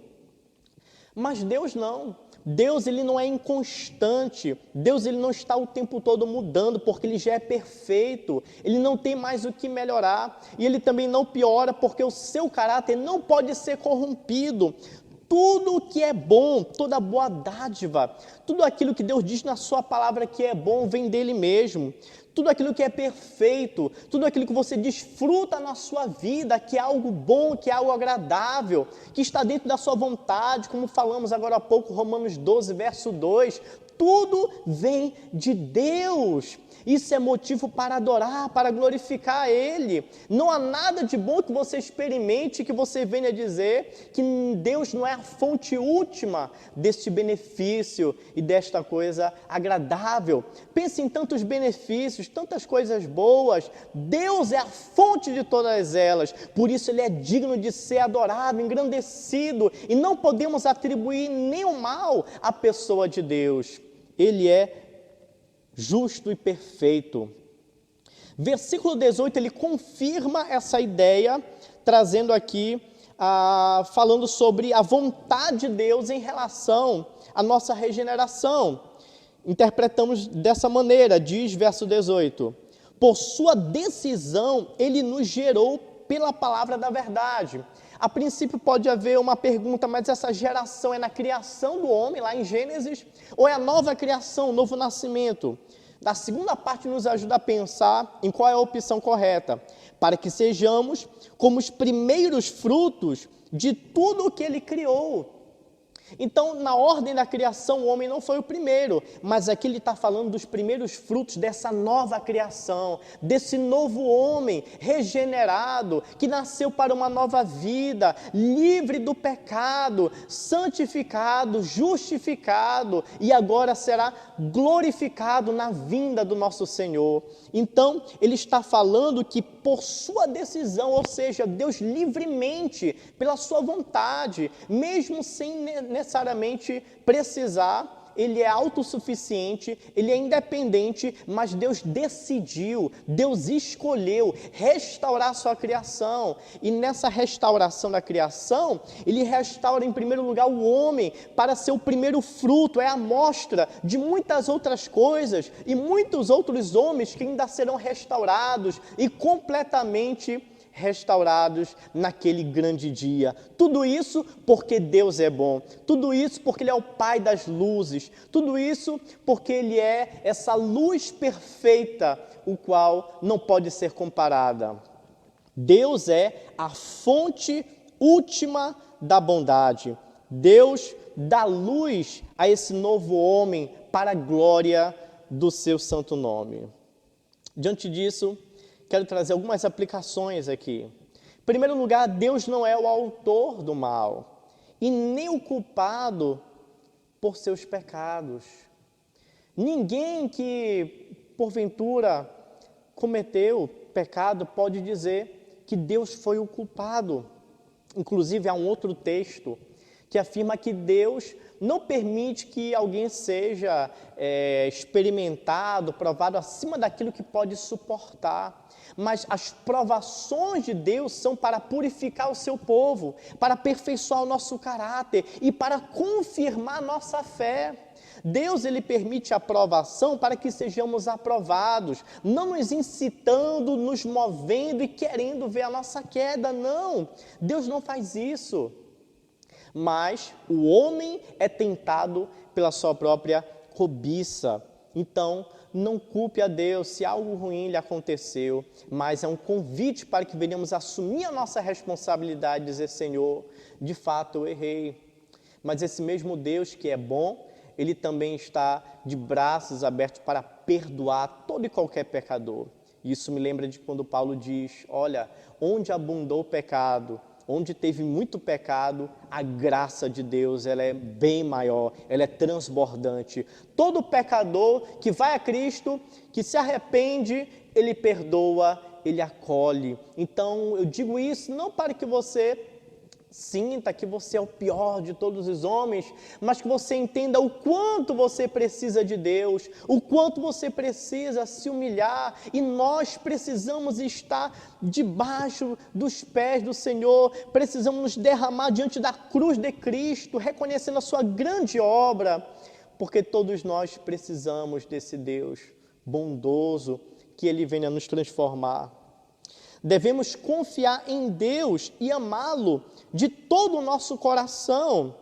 Speaker 4: Mas Deus não. Deus, ele não é inconstante. Deus, ele não está o tempo todo mudando, porque ele já é perfeito. Ele não tem mais o que melhorar. E ele também não piora, porque o seu caráter não pode ser corrompido. Tudo que é bom, toda boa dádiva, tudo aquilo que Deus diz na sua palavra que é bom, vem dele mesmo. Tudo aquilo que é perfeito, tudo aquilo que você desfruta na sua vida, que é algo bom, que é algo agradável, que está dentro da sua vontade, como falamos agora há pouco, Romanos 12, verso 2, tudo vem de Deus. Isso é motivo para adorar, para glorificar a Ele. Não há nada de bom que você experimente, que você venha dizer que Deus não é a fonte última deste benefício e desta coisa agradável. Pense em tantos benefícios, tantas coisas boas. Deus é a fonte de todas elas. Por isso Ele é digno de ser adorado, engrandecido. E não podemos atribuir nenhum mal à pessoa de Deus. Ele é justo e perfeito. Versículo 18, ele confirma essa ideia, trazendo aqui, falando sobre a vontade de Deus em relação à nossa regeneração. Interpretamos dessa maneira, diz verso 18, por sua decisão, ele nos gerou pela palavra da verdade. A princípio pode haver uma pergunta, mas essa geração é na criação do homem, lá em Gênesis, ou é a nova criação, o novo nascimento? Da segunda parte nos ajuda a pensar em qual é a opção correta, para que sejamos como os primeiros frutos de tudo o que ele criou. Então, na ordem da criação, o homem não foi o primeiro, mas aqui ele está falando dos primeiros frutos dessa nova criação, desse novo homem regenerado, que nasceu para uma nova vida, livre do pecado, santificado, justificado, e agora será glorificado na vinda do nosso Senhor. Então, ele está falando que por sua decisão, ou seja, Deus livremente, pela sua vontade, mesmo sem necessariamente precisar, ele é autossuficiente, ele é independente, mas Deus decidiu, Deus escolheu restaurar a sua criação. E nessa restauração da criação, ele restaura em primeiro lugar o homem para ser o primeiro fruto, é a amostra de muitas outras coisas e muitos outros homens que ainda serão restaurados e completamente restaurados naquele grande dia. Tudo isso porque Deus é bom. Tudo isso porque Ele é o Pai das luzes. Tudo isso porque Ele é essa luz perfeita, o qual não pode ser comparada. Deus é a fonte última da bondade. Deus dá luz a esse novo homem para a glória do seu santo nome. Diante disso, quero trazer algumas aplicações aqui. Em primeiro lugar, Deus não é o autor do mal e nem o culpado por seus pecados. Ninguém que, porventura, cometeu pecado pode dizer que Deus foi o culpado. Inclusive, há um outro texto que afirma que Deus não permite que alguém seja experimentado, provado acima daquilo que pode suportar. Mas as provações de Deus são para purificar o seu povo, para aperfeiçoar o nosso caráter e para confirmar nossa fé. Deus, ele permite a provação para que sejamos aprovados, não nos incitando, nos movendo e querendo ver a nossa queda, não. Deus não faz isso. Mas o homem é tentado pela sua própria cobiça. Então, não culpe a Deus se algo ruim lhe aconteceu, mas é um convite para que venhamos assumir a nossa responsabilidade e dizer: Senhor, de fato eu errei. Mas esse mesmo Deus que é bom, Ele também está de braços abertos para perdoar todo e qualquer pecador. Isso me lembra de quando Paulo diz: olha, onde abundou o pecado, onde teve muito pecado, a graça de Deus, ela é bem maior, ela é transbordante. Todo pecador que vai a Cristo, que se arrepende, Ele perdoa, Ele acolhe. Então, eu digo isso não para que você sinta que você é o pior de todos os homens, mas que você entenda o quanto você precisa de Deus, o quanto você precisa se humilhar, e nós precisamos estar debaixo dos pés do Senhor, precisamos nos derramar diante da cruz de Cristo, reconhecendo a sua grande obra, porque todos nós precisamos desse Deus bondoso, que Ele venha nos transformar. Devemos confiar em Deus e amá-lo de todo o nosso coração,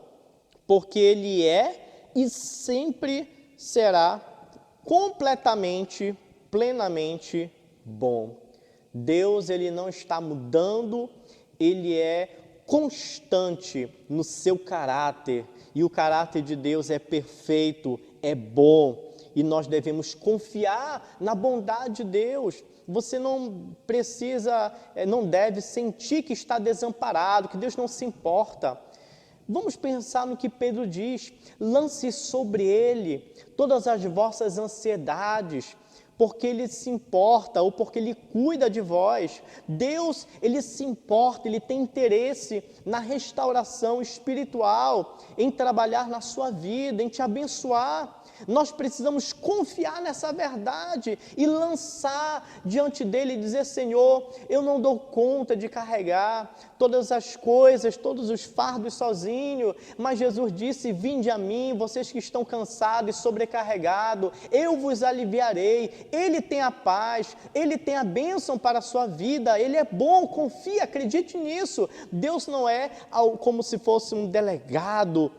Speaker 4: porque Ele é e sempre será completamente, plenamente bom. Deus, Ele não está mudando, Ele é constante no seu caráter, e o caráter de Deus é perfeito, é bom, e nós devemos confiar na bondade de Deus. Você não precisa, não deve sentir que está desamparado, que Deus não se importa. Vamos pensar no que Pedro diz: lance sobre Ele todas as vossas ansiedades, porque Ele se importa, ou porque Ele cuida de vós. Deus, Ele se importa, Ele tem interesse na restauração espiritual, em trabalhar na sua vida, em te abençoar. Nós precisamos confiar nessa verdade e lançar diante dele e dizer: Senhor, eu não dou conta de carregar todas as coisas, todos os fardos sozinho, mas Jesus disse: vinde a mim, vocês que estão cansados e sobrecarregados, eu vos aliviarei. Ele tem a paz, Ele tem a bênção para a sua vida, Ele é bom, confia, acredite nisso. Deus não é como se fosse um delegado,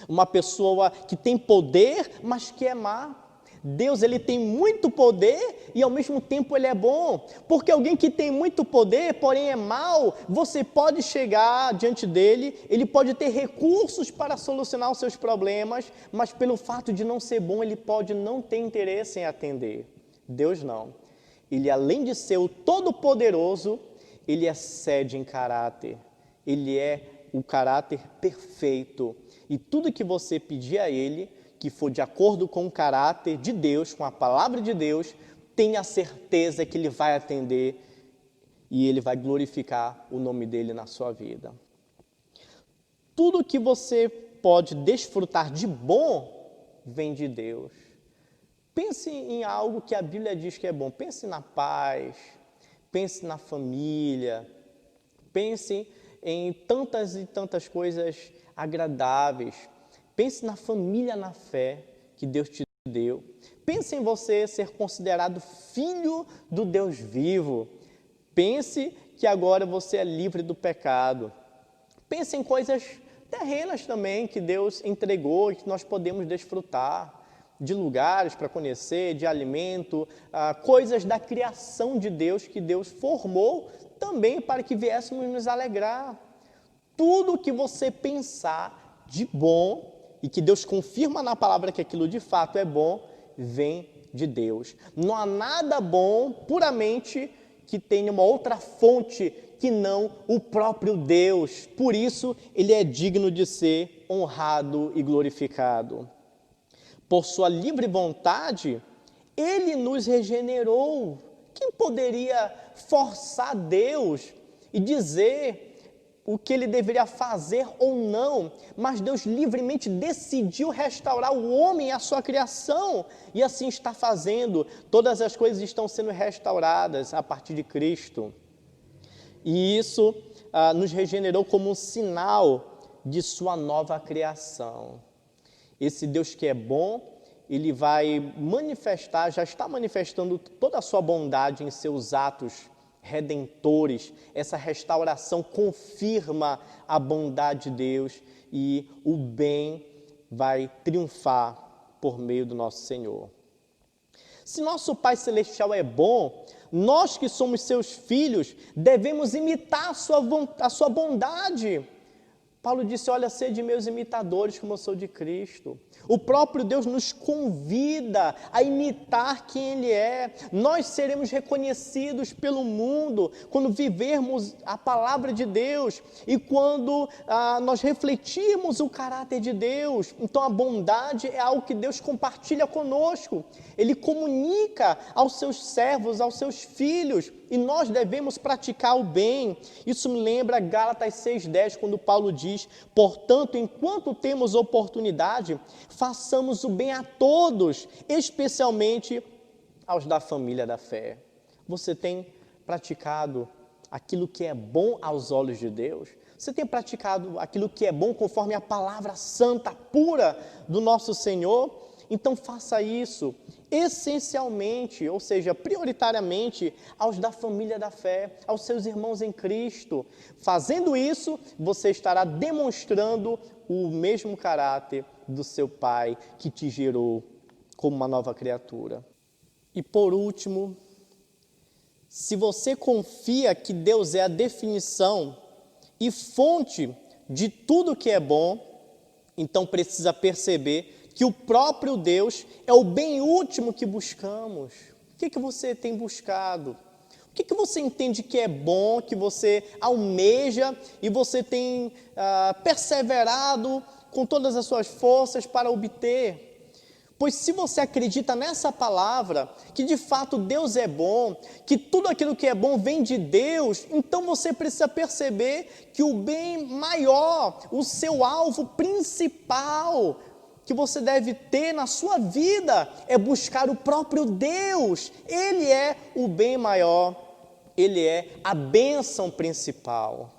Speaker 4: uma pessoa que tem poder, mas que é má. Deus, Ele tem muito poder e ao mesmo tempo Ele é bom, porque alguém que tem muito poder, porém é mau, você pode chegar diante dele, ele pode ter recursos para solucionar os seus problemas, mas pelo fato de não ser bom, ele pode não ter interesse em atender. Deus não. Ele, além de ser o Todo-Poderoso, Ele excede em caráter, Ele é o caráter perfeito, e tudo que você pedir a Ele, que for de acordo com o caráter de Deus, com a palavra de Deus, tenha certeza que Ele vai atender e Ele vai glorificar o nome dEle na sua vida. Tudo que você pode desfrutar de bom vem de Deus. Pense em algo que a Bíblia diz que é bom. Pense na paz, pense na família, pense em tantas e tantas coisas agradáveis. Pense na família, na fé que Deus te deu. Pense em você ser considerado filho do Deus vivo. Pense que agora você é livre do pecado. Pense em coisas terrenas também que Deus entregou e que nós podemos desfrutar, de lugares para conhecer, de alimento, coisas da criação de Deus que Deus formou também para que viéssemos nos alegrar. Tudo que você pensar de bom e que Deus confirma na palavra que aquilo de fato é bom, vem de Deus. Não há nada bom puramente que tenha uma outra fonte que não o próprio Deus. Por isso, Ele é digno de ser honrado e glorificado. Por sua livre vontade, Ele nos regenerou. Quem poderia forçar Deus e dizer o que Ele deveria fazer ou não? Mas Deus livremente decidiu restaurar o homem e a sua criação, e assim está fazendo. Todas as coisas estão sendo restauradas a partir de Cristo. E isso nos regenerou como um sinal de sua nova criação. Esse Deus que é bom, Ele vai manifestar, já está manifestando toda a sua bondade em seus atos redentores. Essa restauração confirma a bondade de Deus e o bem vai triunfar por meio do nosso Senhor. Se nosso Pai Celestial é bom, nós que somos seus filhos devemos imitar a sua bondade. Paulo disse, olha, sede meus imitadores como eu sou de Cristo. O próprio Deus nos convida a imitar quem Ele é. Nós seremos reconhecidos pelo mundo quando vivermos a palavra de Deus e quando nós refletirmos o caráter de Deus. Então a bondade é algo que Deus compartilha conosco. Ele comunica aos seus servos, aos seus filhos, e nós devemos praticar o bem. Isso me lembra Gálatas 6,10, quando Paulo diz, portanto, enquanto temos oportunidade, façamos o bem a todos, especialmente aos da família da fé. Você tem praticado aquilo que é bom aos olhos de Deus? Você tem praticado aquilo que é bom conforme a palavra santa, pura do nosso Senhor? Então faça isso essencialmente, ou seja, prioritariamente aos da família da fé, aos seus irmãos em Cristo. Fazendo isso, você estará demonstrando o mesmo caráter do seu Pai que te gerou como uma nova criatura. E por último, se você confia que Deus é a definição e fonte de tudo que é bom, então precisa perceber que o próprio Deus é o bem último que buscamos. O que você tem buscado? O que você entende que é bom, que você almeja e você tem perseverado com todas as suas forças para obter? Pois se você acredita nessa palavra, que de fato Deus é bom, que tudo aquilo que é bom vem de Deus, então você precisa perceber que o bem maior, o seu alvo principal que você deve ter na sua vida é buscar o próprio Deus. Ele é o bem maior, Ele é a bênção principal.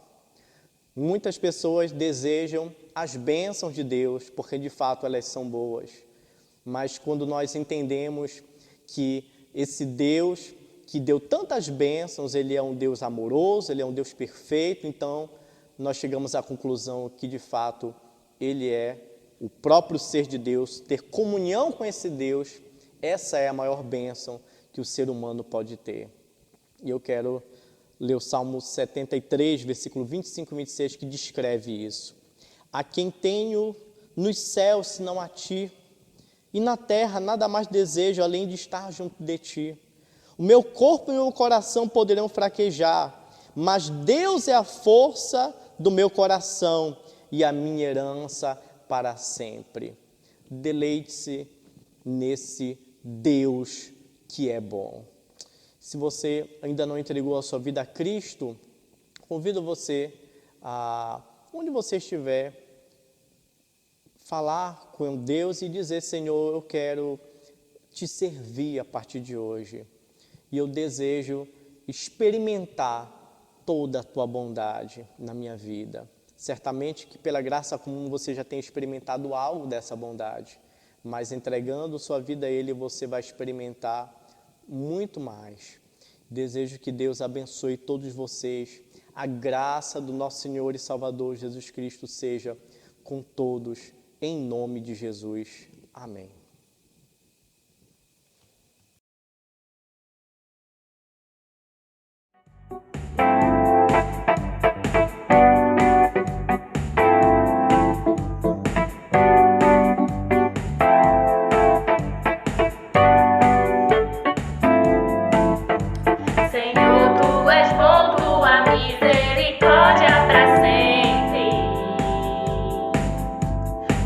Speaker 4: Muitas pessoas desejam as bênçãos de Deus, porque de fato elas são boas. Mas quando nós entendemos que esse Deus que deu tantas bênçãos, Ele é um Deus amoroso, Ele é um Deus perfeito, então nós chegamos à conclusão que de fato Ele é o próprio ser de Deus, ter comunhão com esse Deus, essa é a maior bênção que o ser humano pode ter. E eu quero ler o Salmo 73, versículo 25 e 26, que descreve isso. A quem tenho nos céus, senão a ti, e na terra nada mais desejo, além de estar junto de ti. O meu corpo e o meu coração poderão fraquejar, mas Deus é a força do meu coração e a minha herança para sempre. Deleite-se nesse Deus que é bom. Se você ainda não entregou a sua vida a Cristo, convido você a, onde você estiver, falar com Deus e dizer, Senhor, eu quero te servir a partir de hoje. E eu desejo experimentar toda a tua bondade na minha vida. Certamente que pela graça comum você já tem experimentado algo dessa bondade, mas entregando sua vida a Ele, você vai experimentar muito mais. Desejo que Deus abençoe todos vocês. A graça do nosso Senhor e Salvador Jesus Cristo seja com todos, em nome de Jesus. Amém.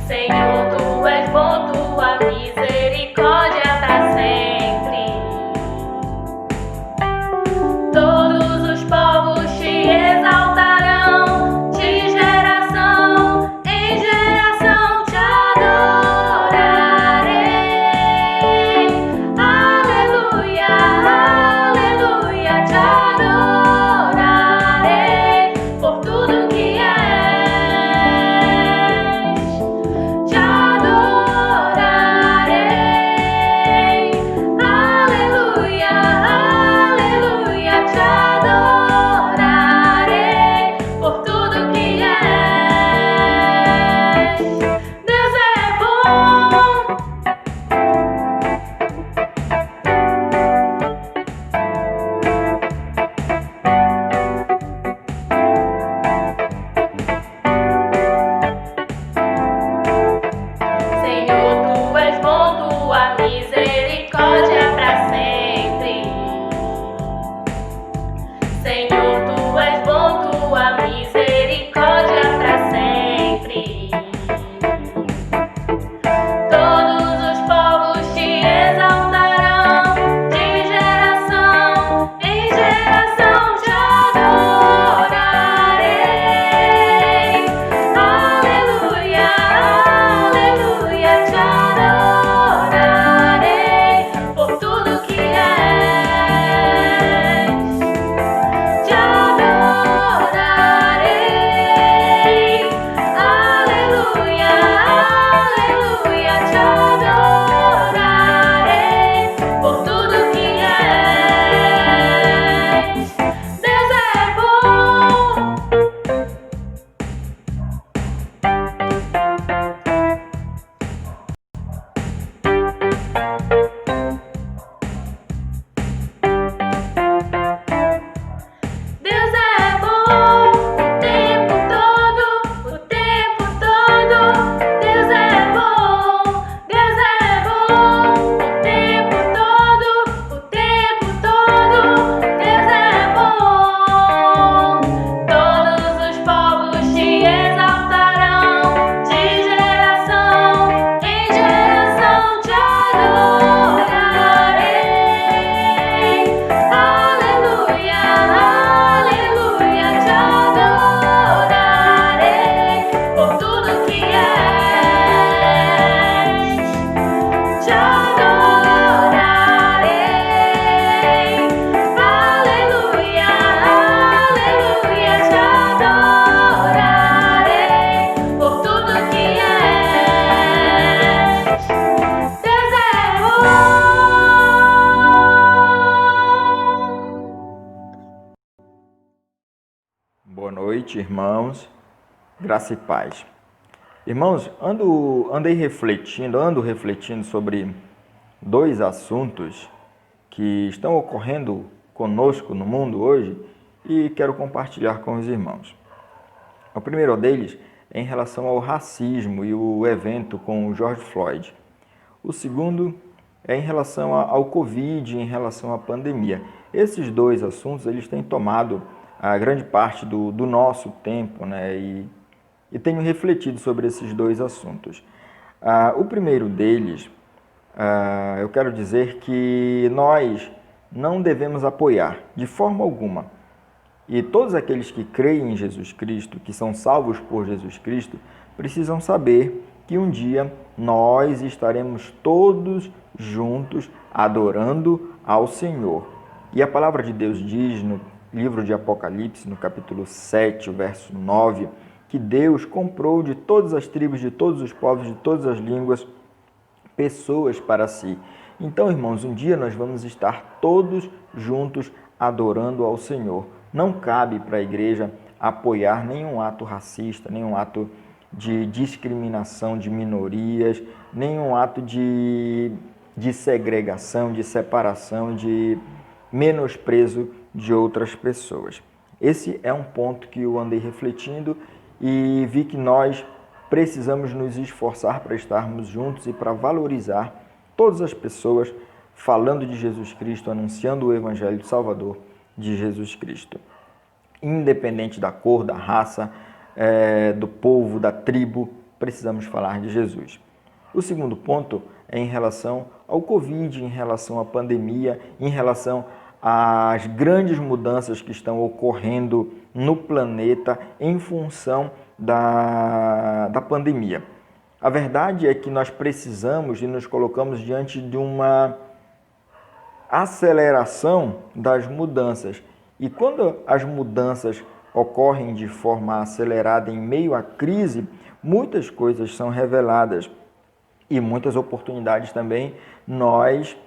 Speaker 1: Senhor, Tu és bom, Tua
Speaker 5: Boa noite, irmãos. Graça e paz. Irmãos, ando refletindo sobre dois assuntos que estão ocorrendo conosco no mundo hoje e quero compartilhar com os irmãos. O primeiro deles é em relação ao racismo e o evento com o George Floyd. O segundo é em relação ao Covid, em relação à pandemia. Esses dois assuntos eles têm tomado a grande parte do nosso tempo, né? E tenho refletido sobre esses dois assuntos. O primeiro deles, eu quero dizer que nós não devemos apoiar de forma alguma. E todos aqueles que creem em Jesus Cristo, que são salvos por Jesus Cristo, precisam saber que um dia nós estaremos todos juntos adorando ao Senhor. E a palavra de Deus diz no livro de Apocalipse, no capítulo 7, o verso 9, que Deus comprou de todas as tribos, de todos os povos, de todas as línguas, pessoas para si. Então, irmãos, um dia nós vamos estar todos juntos adorando ao Senhor. Não cabe para a igreja apoiar nenhum ato racista, nenhum ato de discriminação de minorias, nenhum ato de segregação, de separação, de menosprezo de outras pessoas. Esse é um ponto que eu andei refletindo e vi que nós precisamos nos esforçar para estarmos juntos e para valorizar todas as pessoas falando de Jesus Cristo, anunciando o Evangelho do Salvador de Jesus Cristo. Independente da cor, da raça, do povo, da tribo, precisamos falar de Jesus. O segundo ponto é em relação ao Covid, em relação à pandemia, em relação às grandes mudanças que estão ocorrendo no planeta em função da pandemia. A verdade é que nós precisamos e nos colocamos diante de uma aceleração das mudanças. E quando as mudanças ocorrem de forma acelerada em meio à crise, muitas coisas são reveladas e muitas oportunidades também nós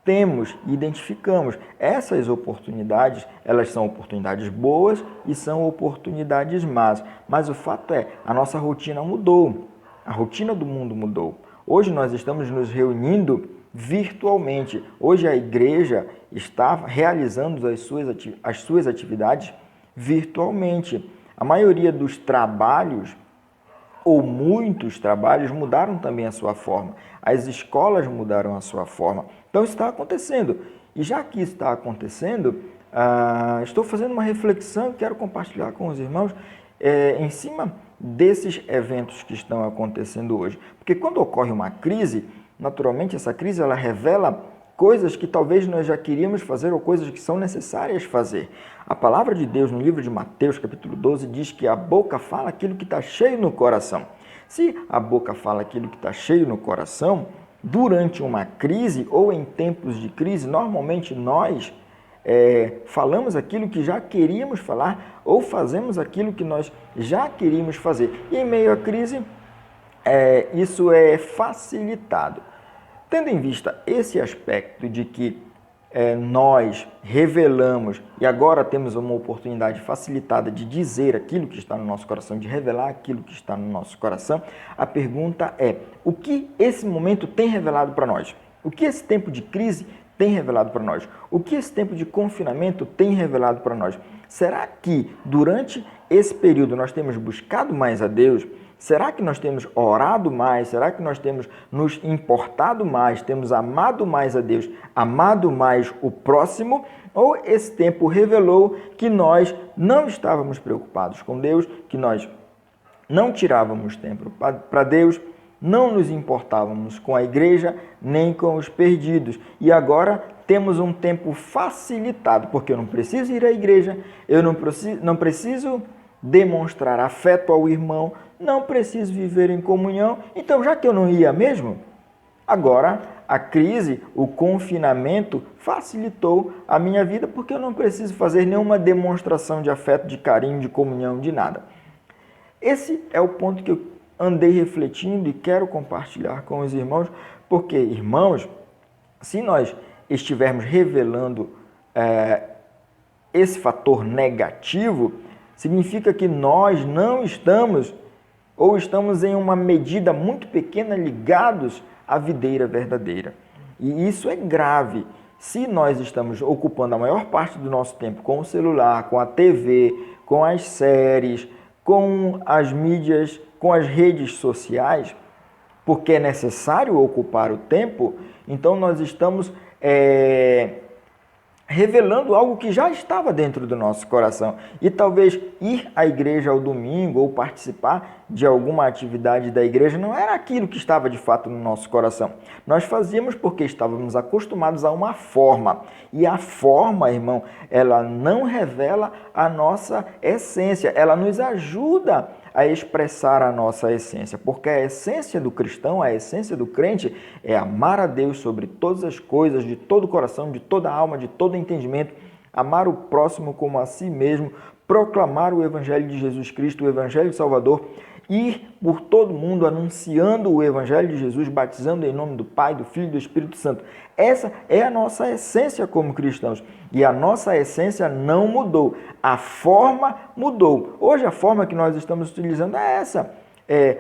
Speaker 5: temos e identificamos. Essas oportunidades, elas são oportunidades boas e são oportunidades más. Mas o fato é, a nossa rotina mudou. A rotina do mundo mudou. Hoje nós estamos nos reunindo virtualmente. Hoje a igreja está realizando as suas atividades virtualmente. A maioria dos trabalhos, ou muitos trabalhos, mudaram também a sua forma. As escolas mudaram a sua forma. Então, isso está acontecendo. E já que isso está acontecendo, estou fazendo uma reflexão e quero compartilhar com os irmãos em cima desses eventos que estão acontecendo hoje. Porque quando ocorre uma crise, naturalmente essa crise ela revela coisas que talvez nós já queríamos fazer ou coisas que são necessárias fazer. A palavra de Deus no livro de Mateus, capítulo 12, diz que a boca fala aquilo que está cheio no coração. Se a boca fala aquilo que está cheio no coração, durante uma crise ou em tempos de crise, normalmente nós falamos aquilo que já queríamos falar ou fazemos aquilo que nós já queríamos fazer. E em meio à crise, isso é facilitado. Tendo em vista esse aspecto de que nós revelamos e agora temos uma oportunidade facilitada de dizer aquilo que está no nosso coração, de revelar aquilo que está no nosso coração, a pergunta é: o que esse momento tem revelado para nós? O que esse tempo de crise tem revelado para nós? O que esse tempo de confinamento tem revelado para nós? Será que durante esse período nós temos buscado mais a Deus? Será que nós temos orado mais? Será que nós temos nos importado mais? Temos amado mais a Deus? Amado mais o próximo? Ou esse tempo revelou que nós não estávamos preocupados com Deus, que nós não tirávamos tempo para Deus, não nos importávamos com a igreja nem com os perdidos. E agora temos um tempo facilitado, porque eu não preciso ir à igreja, eu não preciso demonstrar afeto ao irmão, não preciso viver em comunhão. Então, já que eu não ia mesmo, agora a crise, o confinamento facilitou a minha vida, porque eu não preciso fazer nenhuma demonstração de afeto, de carinho, de comunhão, de nada. Esse é o ponto que eu andei refletindo e quero compartilhar com os irmãos, porque, irmãos, se nós estivermos revelando esse fator negativo, Significa que nós não estamos, ou estamos em uma medida muito pequena, ligados à videira verdadeira. E isso é grave. Se nós estamos ocupando a maior parte do nosso tempo com o celular, com a TV, com as séries, com as mídias, com as redes sociais, porque é necessário ocupar o tempo, então nós estamos revelando algo que já estava dentro do nosso coração. E talvez ir à igreja ao domingo ou participar de alguma atividade da igreja não era aquilo que estava de fato no nosso coração. Nós fazíamos porque estávamos acostumados a uma forma. E a forma, irmão, ela não revela a nossa essência. Ela nos ajuda a expressar a nossa essência, porque a essência do cristão, a essência do crente é amar a Deus sobre todas as coisas, de todo o coração, de toda a alma, de todo o entendimento, amar o próximo como a si mesmo, proclamar o Evangelho de Jesus Cristo, o Evangelho Salvador, ir por todo mundo anunciando o Evangelho de Jesus, batizando em nome do Pai, do Filho e do Espírito Santo. Essa é a nossa essência como cristãos. E a nossa essência não mudou. A forma mudou. Hoje a forma que nós estamos utilizando é essa.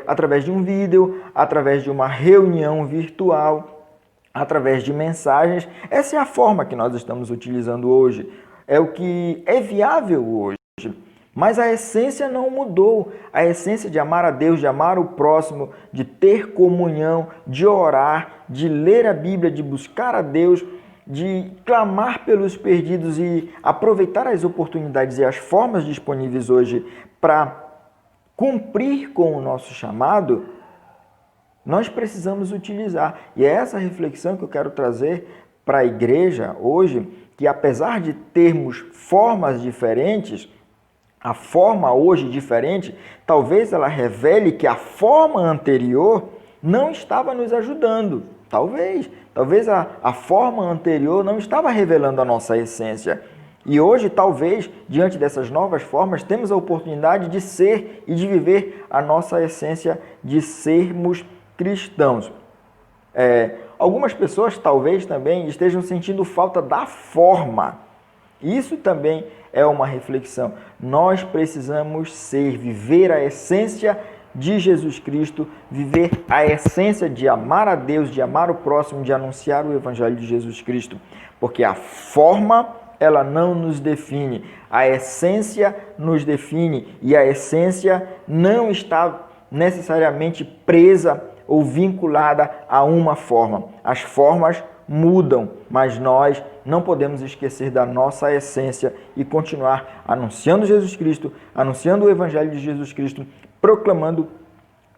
Speaker 5: Através de um vídeo, através de uma reunião virtual, através de mensagens. Essa é a forma que nós estamos utilizando hoje. É o que é viável hoje. Mas a essência não mudou. A essência de amar a Deus, de amar o próximo, de ter comunhão, de orar, de ler a Bíblia, de buscar a Deus, de clamar pelos perdidos e aproveitar as oportunidades e as formas disponíveis hoje para cumprir com o nosso chamado, nós precisamos utilizar. E é essa reflexão que eu quero trazer para a igreja hoje, que apesar de termos formas diferentes, a forma hoje diferente, talvez ela revele que a forma anterior não estava nos ajudando. Talvez a forma anterior não estava revelando a nossa essência. E hoje, talvez, diante dessas novas formas, temos a oportunidade de ser e de viver a nossa essência de sermos cristãos. Algumas pessoas talvez também estejam sentindo falta da forma. Isso também é uma reflexão. Nós precisamos viver a essência de Jesus Cristo, viver a essência de amar a Deus, de amar o próximo, de anunciar o Evangelho de Jesus Cristo. Porque a forma, ela não nos define. A essência nos define e a essência não está necessariamente presa ou vinculada a uma forma. As formas mudam, mas nós não podemos esquecer da nossa essência e continuar anunciando Jesus Cristo, anunciando o Evangelho de Jesus Cristo, proclamando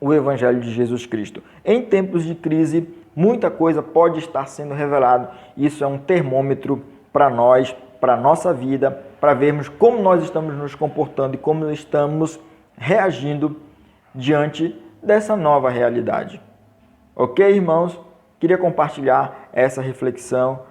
Speaker 5: o Evangelho de Jesus Cristo. Em tempos de crise, muita coisa pode estar sendo revelada. Isso é um termômetro para nós, para a nossa vida, para vermos como nós estamos nos comportando e como estamos reagindo diante dessa nova realidade. Ok, irmãos? Queria compartilhar essa reflexão.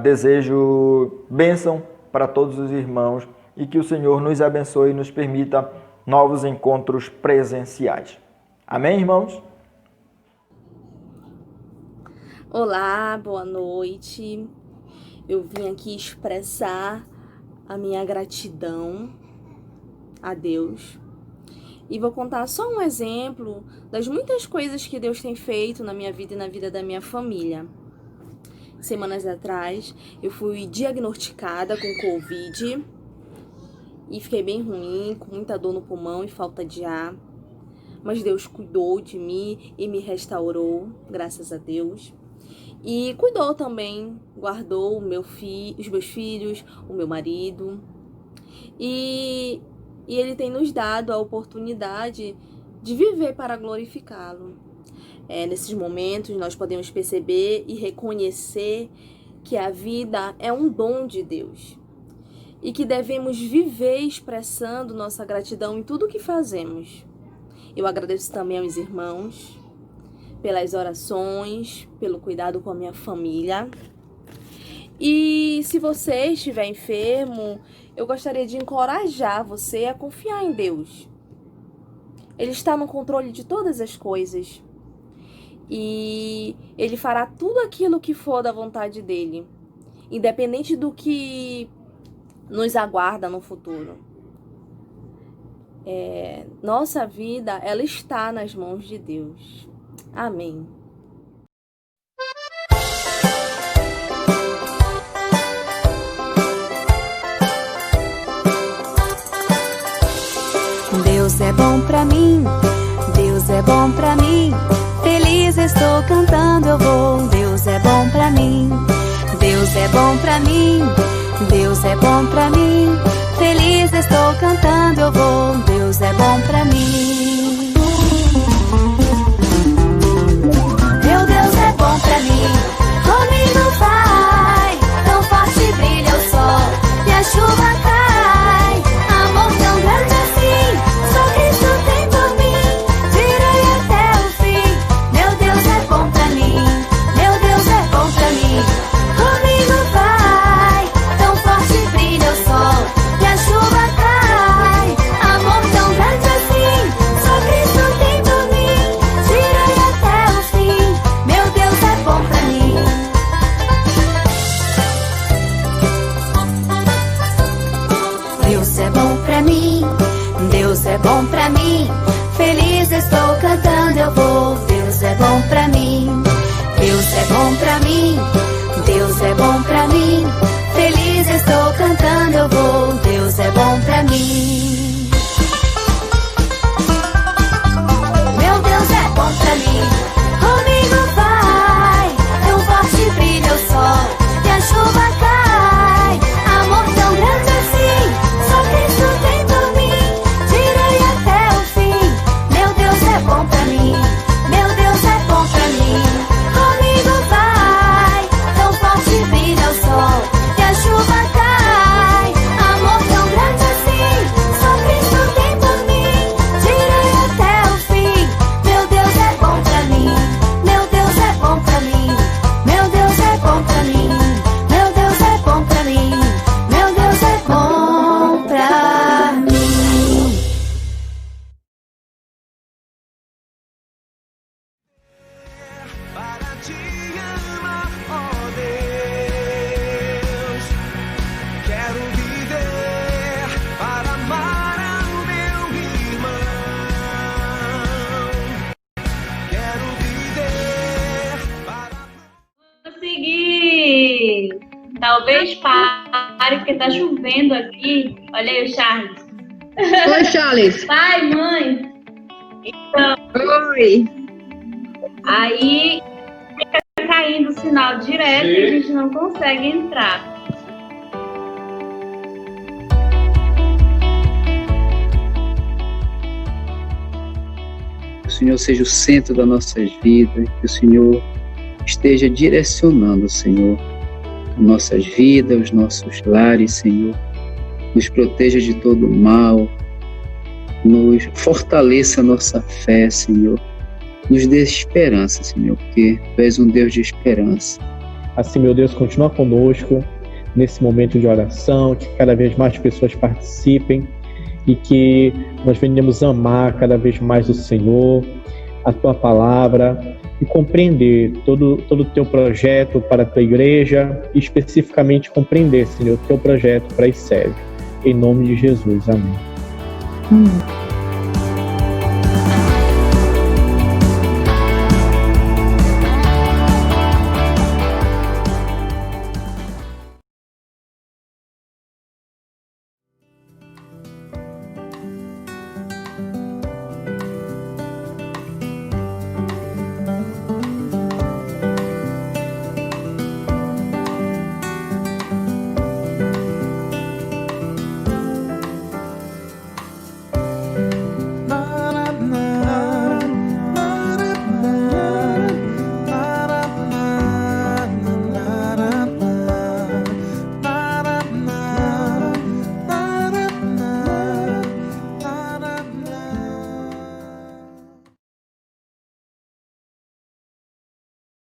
Speaker 5: Desejo bênção para todos os irmãos e que o Senhor nos abençoe e nos permita novos encontros presenciais. Amém, irmãos?
Speaker 6: Olá, boa noite. Eu vim aqui expressar a minha gratidão a Deus. E vou contar só um exemplo das muitas coisas que Deus tem feito na minha vida e na vida da minha família. Semanas atrás, eu fui diagnosticada com Covid e fiquei bem ruim, com muita dor no pulmão e falta de ar. Mas Deus cuidou de mim e me restaurou, graças a Deus. E cuidou também, guardou os meus filhos, o meu marido. E Ele tem nos dado a oportunidade de viver para glorificá-lo. Nesses momentos nós podemos perceber e reconhecer que a vida é um dom de Deus e que devemos viver expressando nossa gratidão em tudo o que fazemos. Eu agradeço também aos irmãos pelas orações, pelo cuidado com a minha família. E se você estiver enfermo, eu gostaria de encorajar você a confiar em Deus. Ele está no controle de todas as coisas. E Ele fará tudo aquilo que for da vontade dEle, independente do que nos aguarda no futuro. nossa vida, ela está nas mãos de Deus. Amém.
Speaker 1: Deus é bom pra mim, Deus é bom pra mim. Feliz estou cantando, eu vou. Deus é bom pra mim, Deus é bom pra mim, Deus é bom pra mim. Feliz estou cantando, eu vou. Deus é bom pra mim. Meu Deus é bom pra mim, comigo vai. Tão forte brilha o sol e a chuva cai. Amor tão grande assim, só Cristo tem por mim. Direi até o fim. Meu Deus é bom pra mim, meu Deus é bom pra mim. Comigo vai, tão forte brilha o sol e a chuva cai. Amor tão grande assim, só Cristo tem por mim. Direi até o fim. Meu Deus é bom pra mim. Deus é bom pra mim, Deus é bom pra mim. Feliz estou cantando, eu vou. Deus é bom pra mim, Deus é bom pra mim, Deus é bom pra mim. Feliz estou cantando, eu vou. Deus é bom pra mim. Meu Deus é bom pra mim, comigo vai. Tão forte brilha o sol e a chuva cai. Amor tão grande assim, só Cristo tem por mim. Direi até o fim. Meu Deus é bom pra mim, meu Deus é bom pra mim. Comigo vai, tão forte brilha o sol e a chuva cai. Amor tão grande assim, só Cristo tem por mim. Direi até o fim. Meu Deus é bom pra mim, meu Deus é bom pra mim. Meu Deus é bom pra mim, meu Deus é bom pra mim. Meu Deus é bom pra mim.
Speaker 3: Para te amar, ó Deus. Quero viver para amar o meu irmão. Quero viver para...
Speaker 7: Consegui! Talvez pare, porque tá chovendo aqui. Olha aí o Charles.
Speaker 8: Oi, Charles.
Speaker 7: Pai, mãe. Então,
Speaker 8: Oi.
Speaker 7: aí fica caindo o sinal direto e a gente não consegue entrar.
Speaker 9: Que o Senhor seja o centro das nossas vidas, que o Senhor esteja direcionando, Senhor, as nossas vidas, os nossos lares, Senhor. Nos proteja de todo o mal, nos fortaleça a nossa fé, Senhor. Nos dê esperança, Senhor, porque Tu és um Deus de esperança.
Speaker 4: Assim, meu Deus, continua conosco nesse momento de oração, que cada vez mais pessoas participem e que nós venhamos amar cada vez mais o Senhor, a Tua palavra e compreender todo o Teu projeto para a Tua igreja e especificamente compreender, Senhor, o Teu projeto para a ICEV. Em nome de Jesus. Amém.